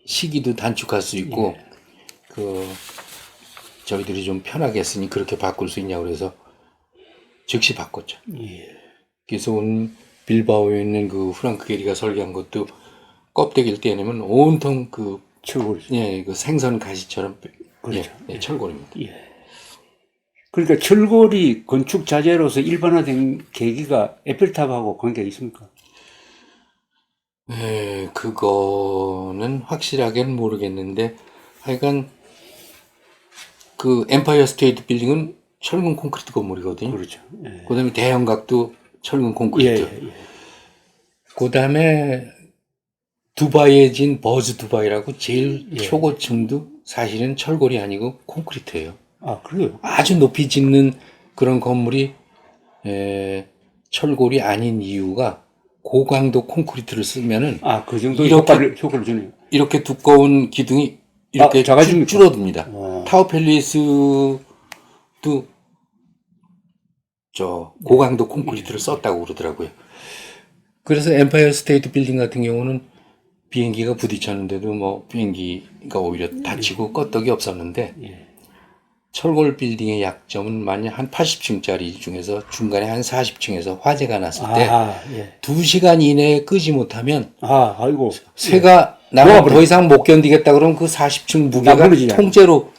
시기도 단축할 수 있고 저희들이 좀 편하게 했으니 그렇게 바꿀 수 있냐고 그래서 즉시 바꿨죠. 그래서 빌바오에 있는 그 프랑크 게리가 설계한 것도 껍데기를 떼내면 온통 그 철골. 예, 그 생선 가시처럼 그렇죠. 예, 철골입니다. 예. 그러니까 철골이 건축 자재로서 일반화된 계기가 에펠탑하고 관계가 있습니까? 예, 그거는 확실하게는 모르겠는데 하여간 그 엠파이어 스테이트 빌딩은 철근 콘크리트 건물이거든요. 그렇죠. 예. 그다음에 대형각도 철근 예, 콘크리트. 예, 예. 그다음에 두바이에 진 버즈 두바이라고 제일 예. 초고층도 사실은 철골이 아니고 콘크리트예요. 아, 그래요? 아주 높이 짓는 그런 건물이 철골이 아닌 이유가 고강도 콘크리트를 쓰면은 아, 그 정도 이렇게- 효과를 주네요. 이렇게 두꺼운 기둥이 이렇게 작아집니까? 줄어듭니다. 와. 타워 팰리스도 저 고강도 콘크리트를 썼다고 그러더라고요. 그래서 엠파이어 스테이트 빌딩 같은 경우는 비행기가 부딪혔는데도 뭐 비행기가 오히려 다치고 껐덕이 없었는데 예. 철골 빌딩의 약점은 만약 한 80층짜리 중에서 중간에 한 40층에서 화재가 났을 때 아, 예. 2시간 이내에 끄지 못하면 아, 아이고. 새가 나가 더 이상 못 견디겠다 그러면 그 40층 무게가 나무르지 통째로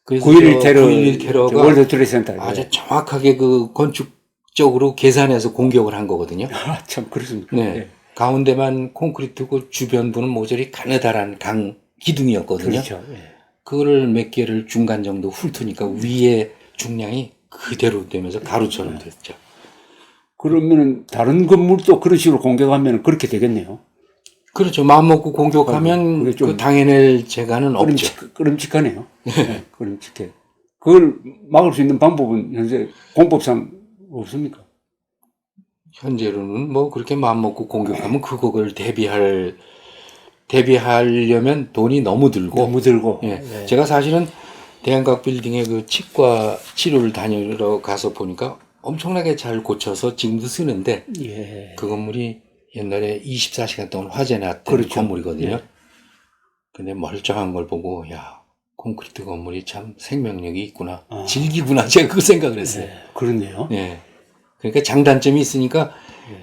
그래서 9.11 테러, 9.11 테러가 월드 트레이드 센터. 아주 정확하게 그 건축적으로 계산해서 공격을 한 거거든요. 아, 참, 그렇습니까? 네. 예. 가운데만 콘크리트고 주변부는 모조리 가느다란 강 기둥이었거든요. 그렇죠. 예. 그거를 몇 개를 중간 정도 훑으니까 위에 중량이 그대로 되면서 가루처럼 됐죠. 그러면은 다른 건물도 그런 식으로 공격하면 그렇게 되겠네요. 그렇죠. 마음먹고 공격하면 그게 좀 그 당해낼 재간은 없죠. 끔찍하네요. 네, 끔찍해. 그걸 막을 수 있는 방법은 현재 공법상 없습니까? 현재로는 뭐 그렇게 마음먹고 공격하면 그걸 대비하려면 돈이 너무 들고 너무 들고. 예. 네. 제가 사실은 대한각 빌딩에 그 치과 치료를 다니러 가서 보니까 엄청나게 잘 고쳐서 지금도 쓰는데 예. 그 건물이 옛날에 24시간 동안 화재 났던 그렇죠. 건물이거든요. 예. 근데 멀쩡한 걸 보고 야 콘크리트 건물이 참 생명력이 있구나. 아. 질기구나. 제가 그 생각을 했어요. 네, 그렇네요. 예. 그러니까 장단점이 있으니까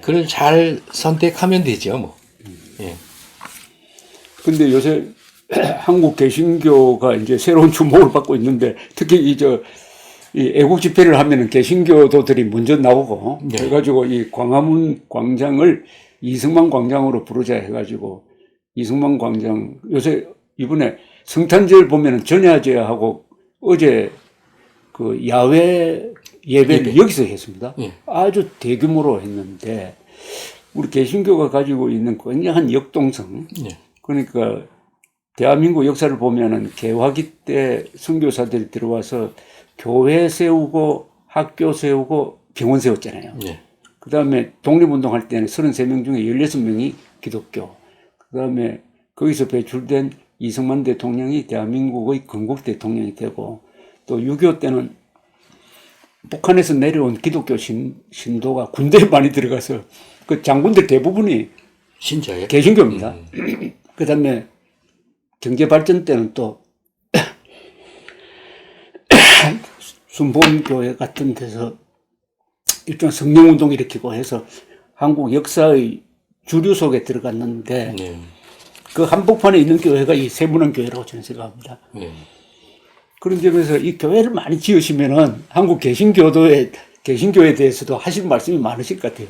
그걸 잘 선택하면 되죠, 뭐. 예. 근데 요새 한국 개신교가 이제 새로운 주목을 받고 있는데 특히 이 애국 집회를 하면은 개신교도들이 먼저 나오고 네. 해가지고 이 광화문 광장을 이승만 광장으로 부르자 해가지고 이승만 광장 요새 이번에 성탄절 보면은 전야제하고 어제 그 야외 예배를 여기서 했습니다. 예. 아주 대규모로 했는데 우리 개신교가 가지고 있는 굉장한 역동성 예. 그러니까 대한민국 역사를 보면은 개화기 때 선교사들이 들어와서 교회 세우고 학교 세우고 병원 세웠잖아요. 예. 그 다음에 독립운동할 때는 33명 중에 16명이 기독교. 그 다음에 거기서 배출된 이승만 대통령이 대한민국의 건국 대통령이 되고 또 6.25 때는 북한에서 내려온 기독교 신도가 군대에 많이 들어가서 그 장군들 대부분이 신자예요? 개신교입니다. 그 다음에 경제발전 때는 또 순복음교회 같은 데서 일종의 성령운동 일으키고 해서 한국 역사의 주류 속에 들어갔는데 네. 그 한복판에 있는 교회가 이 세문안교회라고 저는 생각합니다. 네. 그런 점에서 이 교회를 많이 지으시면은 한국 개신교에 대해서도 하실 말씀이 많으실 것 같아요.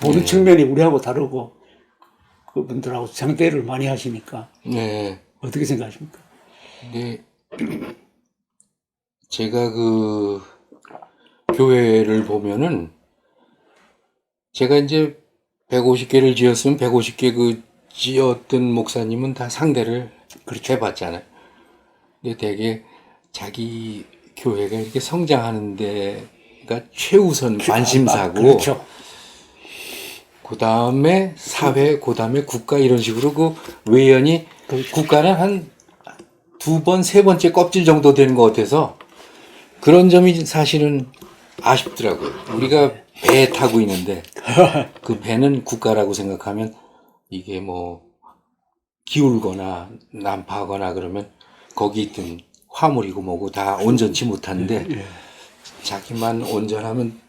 보는 측면이 우리하고 다르고 그분들하고 상대를 많이 하시니까 네. 어떻게 생각하십니까? 근데 제가 그 교회를 보면은 제가 이제 150개를 지었으면 150개 그 지었던 목사님은 다 상대를 그렇게 해봤잖아요. 근데 되게 자기 교회가 이렇게 성장하는 데가 최우선 관심사고 그렇죠. 그 다음에 사회, 그 다음에 국가 이런 식으로 그 외연이 국가는 한 2번, 3번째 껍질 정도 되는 것 같아서 그런 점이 사실은 아쉽더라고요. 우리가 배 타고 있는데 그 배는 국가라고 생각하면 이게 뭐 기울거나 난파하거나 그러면 거기 있던 화물이고 뭐고 다 온전치 못하는데 자기만 온전하면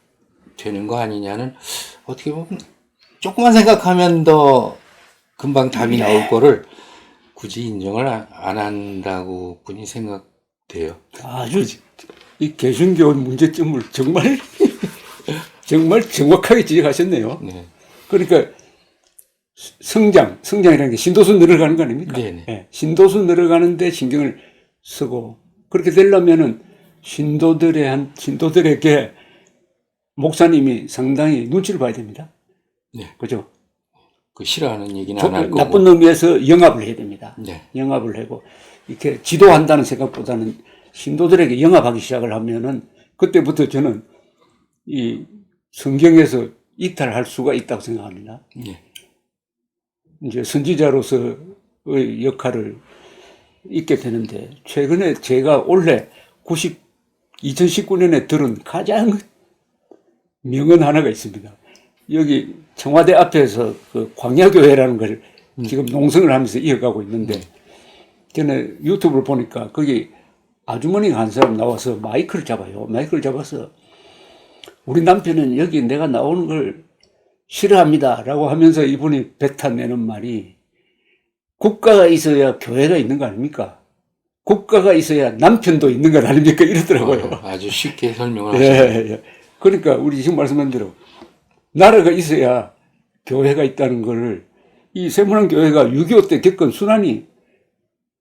되는 거 아니냐는 어떻게 보면 조금만 생각하면 더 금방 답이 나올 거를 굳이 인정을 안 한다고 분이 생각돼요. 아주 이 개신교 문제점을 정말 정말 정확하게 지적하셨네요. 네. 그러니까 성장이라는 게 신도수 늘어가는 거 아닙니까? 네네. 예, 신도수 늘어가는데 신경을 쓰고 그렇게 되려면은 신도들에게 목사님이 상당히 눈치를 봐야 됩니다. 네. 그죠? 그 싫어하는 얘기는 안 할 거고. 나쁜 의미에서 영합을 해야 됩니다. 네. 영합을 하고 이렇게 지도한다는 생각보다는 신도들에게 영합하기 시작을 하면은 그때부터 저는 이 성경에서 이탈할 수가 있다고 생각합니다. 네. 이제 선지자로서의 역할을 있게 되는데 최근에 제가 올해 2019년에 들은 가장 명언 하나가 있습니다. 여기 청와대 앞에서 그 광야교회라는 걸 지금 농성을 하면서 이어가고 있는데 전에 유튜브를 보니까 거기 아주머니가 한 사람 나와서 마이크를 잡아요. 마이크를 잡아서 우리 남편은 여기 내가 나오는 걸 싫어합니다. 라고 하면서 이분이 뱉어내는 말이 국가가 있어야 교회가 있는 거 아닙니까? 국가가 있어야 남편도 있는 거 아닙니까? 이러더라고요. 아주 쉽게 설명을 예, 하시네요. 예. 그러니까 우리 지금 말씀한 대로 나라가 있어야 교회가 있다는 거를 이 세문안 교회가 6.25 때 겪은 순환이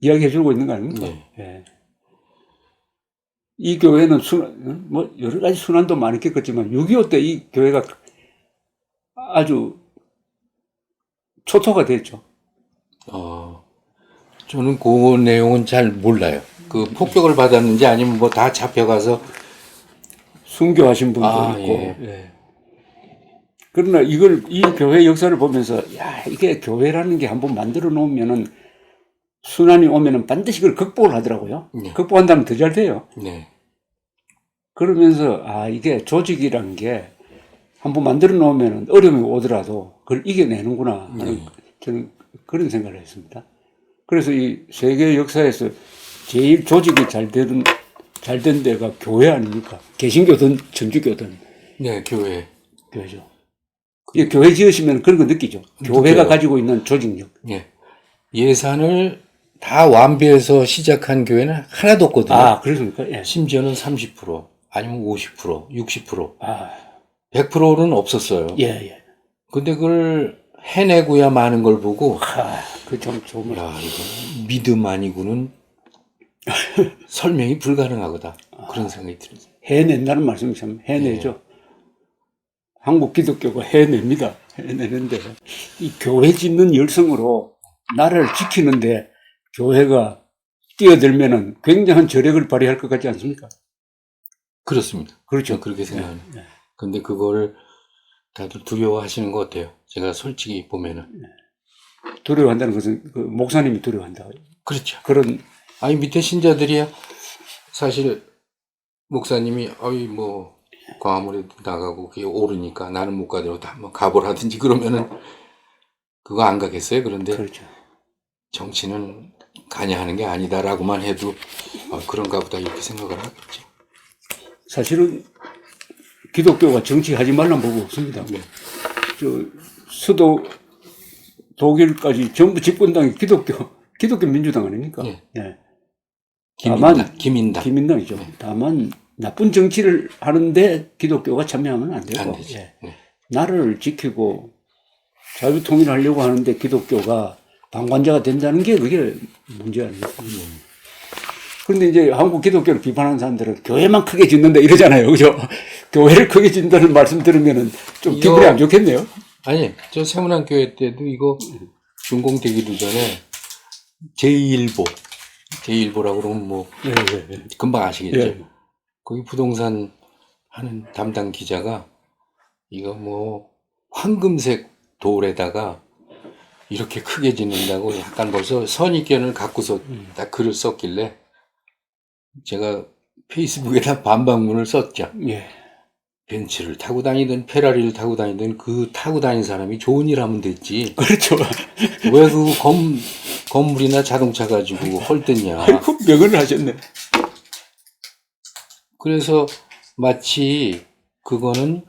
이야기해 주고 있는 거 아닙니까? 네. 예. 이 교회는 뭐 여러 가지 순환도 많이 겪었지만 6.25 때 이 교회가 아주 초토가 됐죠. 저는 그 내용은 잘 몰라요. 그 폭격을 받았는지 아니면 뭐 다 잡혀가서 순교하신 분도 아, 있고. 예. 예. 그러나 이 교회 역사를 보면서, 야, 이게 교회라는 게 한번 만들어 놓으면은, 순환이 오면은 반드시 그걸 극복을 하더라고요. 네. 극복한다면 더 잘 돼요. 네. 그러면서, 아, 이게 조직이란 게 한번 만들어 놓으면은 어려움이 오더라도 그걸 이겨내는구나. 하는 저는 그런 생각을 했습니다. 그래서 이 세계 역사에서 제일 조직이 잘 된 데가 교회 아닙니까? 개신교든 천주교든. 네, 교회죠. 이 교회 지으시면 그런 거 느끼죠. 교회가 느껴요. 가지고 있는 조직력. 예. 예산을 다 완비해서 시작한 교회는 하나도 없거든요. 아, 그렇습니까? 예. 심지어는 30%, 아니면 50%, 60%, 아, 100%는 없었어요. 예, 예. 근데 그걸 해내고야 마는 걸 보고, 그 좀 좋은 말. 야, 이거 믿음 아니고는 설명이 불가능하거다. 그런 생각이 들어요. 해낸다는 말씀이 참 해내죠. 한국 기독교가 해냅니다. 해내는데, 이 교회 짓는 열성으로 나라를 지키는데 교회가 뛰어들면은 굉장한 저력을 발휘할 것 같지 않습니까? 그렇습니다. 그렇죠. 저는 그렇게 생각합니다. 네. 근데 그걸 다들 두려워하시는 것 같아요. 제가 솔직히 보면은. 두려워한다는 것은 그 목사님이 두려워한다. 그렇죠. 그런, 아니, 밑에 신자들이야 사실 목사님이 어이 뭐 광화문에 나가고 그게 오르니까 나는 못 가더라도 한번 가보라든지 그러면은 그거 안 가겠어요. 그런데 그렇죠. 정치는 가냐 하는 게 아니다라고만 해도 그런가 보다 이렇게 생각을 하겠죠. 사실은 기독교가 정치하지 말란 법은 없습니다. 네. 저 수도 독일까지 전부 집권당이 기독교 민주당 아닙니까? 네. 네. 김인당. 김인당이죠. 다만 나쁜 정치를 하는데 기독교가 참여하면 안 되고, 안 되죠. 예. 네. 나라를 지키고 자유 통일하려고 하는데 기독교가 방관자가 된다는 게 그게 문제 아닙니까? 그런데 이제 한국 기독교를 비판하는 사람들은 교회만 크게 짓는다 이러잖아요, 그죠? 교회를 크게 짓는다는 말씀 들으면은 좀 기분이 안 좋겠네요. 아니, 저 세문안 교회 때도 이거 준공되기도 전에 제2일보라고 그러면 뭐 예. 금방 아시겠죠. 예. 거기 부동산 하는 담당 기자가 이거 뭐 황금색 돌에다가 이렇게 크게 짓는다고 약간 벌써 선입견을 갖고서 딱 글을 썼길래 제가 페이스북에다 반박문을 썼죠. 예. 벤츠를 타고 다니든 페라리를 타고 다니든 그 타고 다니는 사람이 좋은 일 하면 됐지. 그렇죠. 왜 그 건물이나 자동차 가지고 헐뜯냐. 아이고, 명언을 하셨네. 그래서 마치 그거는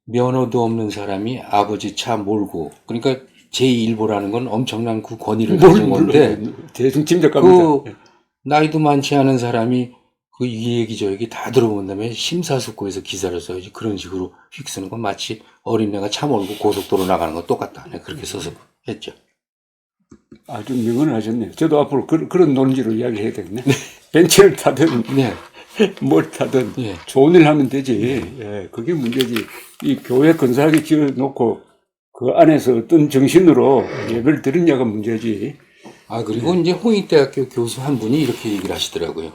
면허도 없는 사람이 아버지 차 몰고, 그러니까 제1보라는 건 엄청난 그 권위를 가진 건데 대충 짐작합니다. 그 나이도 많지 않은 사람이 그 이 얘기 저 얘기 다 들어본 다음에 심사숙고해서 기사를 써야지 그런 식으로 휙 쓰는 건 마치 어린애가 차 몰고 고속도로 나가는 거 똑같다. 네, 그렇게 써서 했죠. 아주 명언을 하셨네요. 저도 앞으로 그런 논지로 이야기해야 되겠네. 벤츠를 타든 네. 뭘 타든 예. 좋은 일 하면 되지. 예, 그게 문제지. 이 교회 근사하게 지어놓고 그 안에서 어떤 정신으로 예배를 드리냐가 문제지. 그리고 이제 홍익대학교 교수 한 분이 이렇게 얘기를 하시더라고요.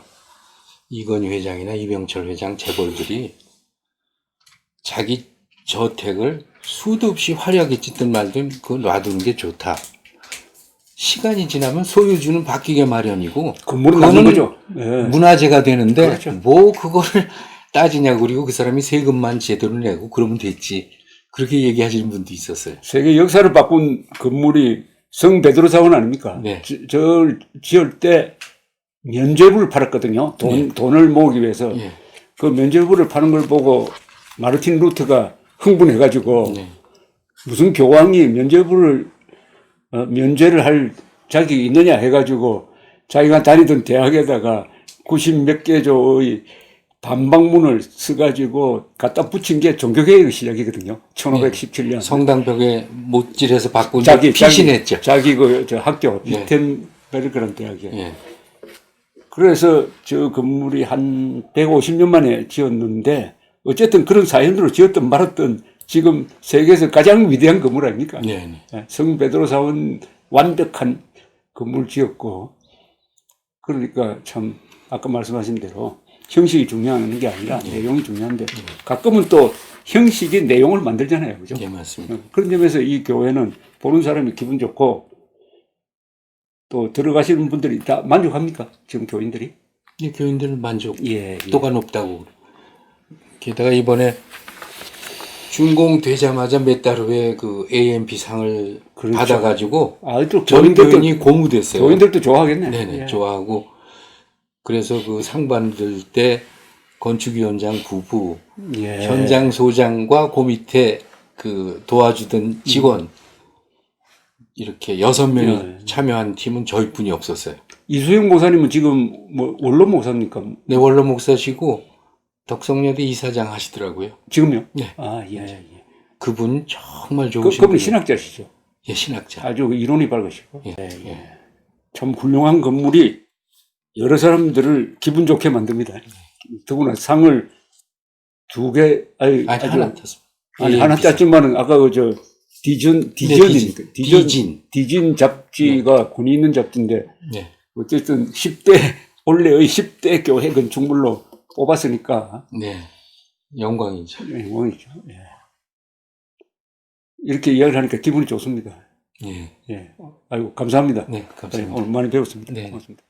이건희 회장이나 이병철 회장 재벌들이 자기 저택을 수도 없이 화려하게 짓든 말든 그걸 놔두는 게 좋다. 시간이 지나면 소유주는 바뀌게 마련이고 건물은 남는 거죠. 예. 문화재가 되는데 그렇죠. 뭐 그거를 따지냐고. 그리고 그 사람이 세금만 제대로 내고 그러면 됐지. 그렇게 얘기하시는 분도 있었어요. 세계 역사를 바꾼 건물이 성 베드로 사원 아닙니까? 네. 저 지을 때 면죄부를 팔았거든요. 돈을 모으기 위해서. 예. 그 면죄부를 파는 걸 보고 마르틴 루터가 흥분해가지고 네. 무슨 교황이 면죄를 할 자격이 있느냐 해가지고 자기가 다니던 대학에다가 90 몇 개조의 반박문을 써가지고 갖다 붙인 게 종교개혁의 시작이거든요. 1517년. 성당벽에 못질해서 바꾼 자기 피신했죠. 자기 저 학교 예. 비텐베르크라는 대학에. 예. 그래서 저 건물이 한 150년 만에 지었는데 어쨌든 그런 사연으로 지었든 말았든 지금 세계에서 가장 위대한 건물 아닙니까? 네. 성 베드로 사원 완벽한 건물 지었고, 그러니까 참 아까 말씀하신 대로 형식이 중요한 게 아니라 내용이 중요한데 가끔은 또 형식이 내용을 만들잖아요, 그죠? 예, 맞습니다. 그런 점에서 이 교회는 보는 사람이 기분 좋고 또 들어가시는 분들이 다 만족합니까? 지금 교인들이? 이 교인들 만족도가 예. 높다고. 게다가 이번에 준공되자마자 몇 달 후에 그 AMP상을 그렇죠. 받아가지고 또 전 교인이 고무됐어요. 교인들도 좋아하겠네. 네네, 예. 좋아하고. 그래서 그 상 받을 때 건축위원장 부부, 예. 현장 소장과 그 밑에 그 도와주던 직원, 이렇게 6명이 참여한 팀은 저희뿐이 없었어요. 이수영 목사님은 지금 뭐 원로 목사입니까? 네, 원로 목사시고 덕성여대 이사장 하시더라고요. 지금요? 네. 예. 그분 정말 좋으신 그분 분이에요. 신학자시죠? 예, 신학자. 아주 이론이 밝으시고. 예. 참 훌륭한 건물이 여러 사람들을 기분 좋게 만듭니다. 더구나 상을 2개, 아니, 하나 탔습니다. 하나 땄지만은 아까 디진 잡지가 권위 있는 잡지인데 네. 어쨌든 올해의 10대 교회 건축물로 뽑았으니까 네. 영광이죠. 영광이죠. 예. 이렇게 이야기를 하니까 기분이 좋습니다. 예. 예. 아이고, 감사합니다. 네, 감사합니다. 오늘 많이 배웠습니다. 네. 고맙습니다.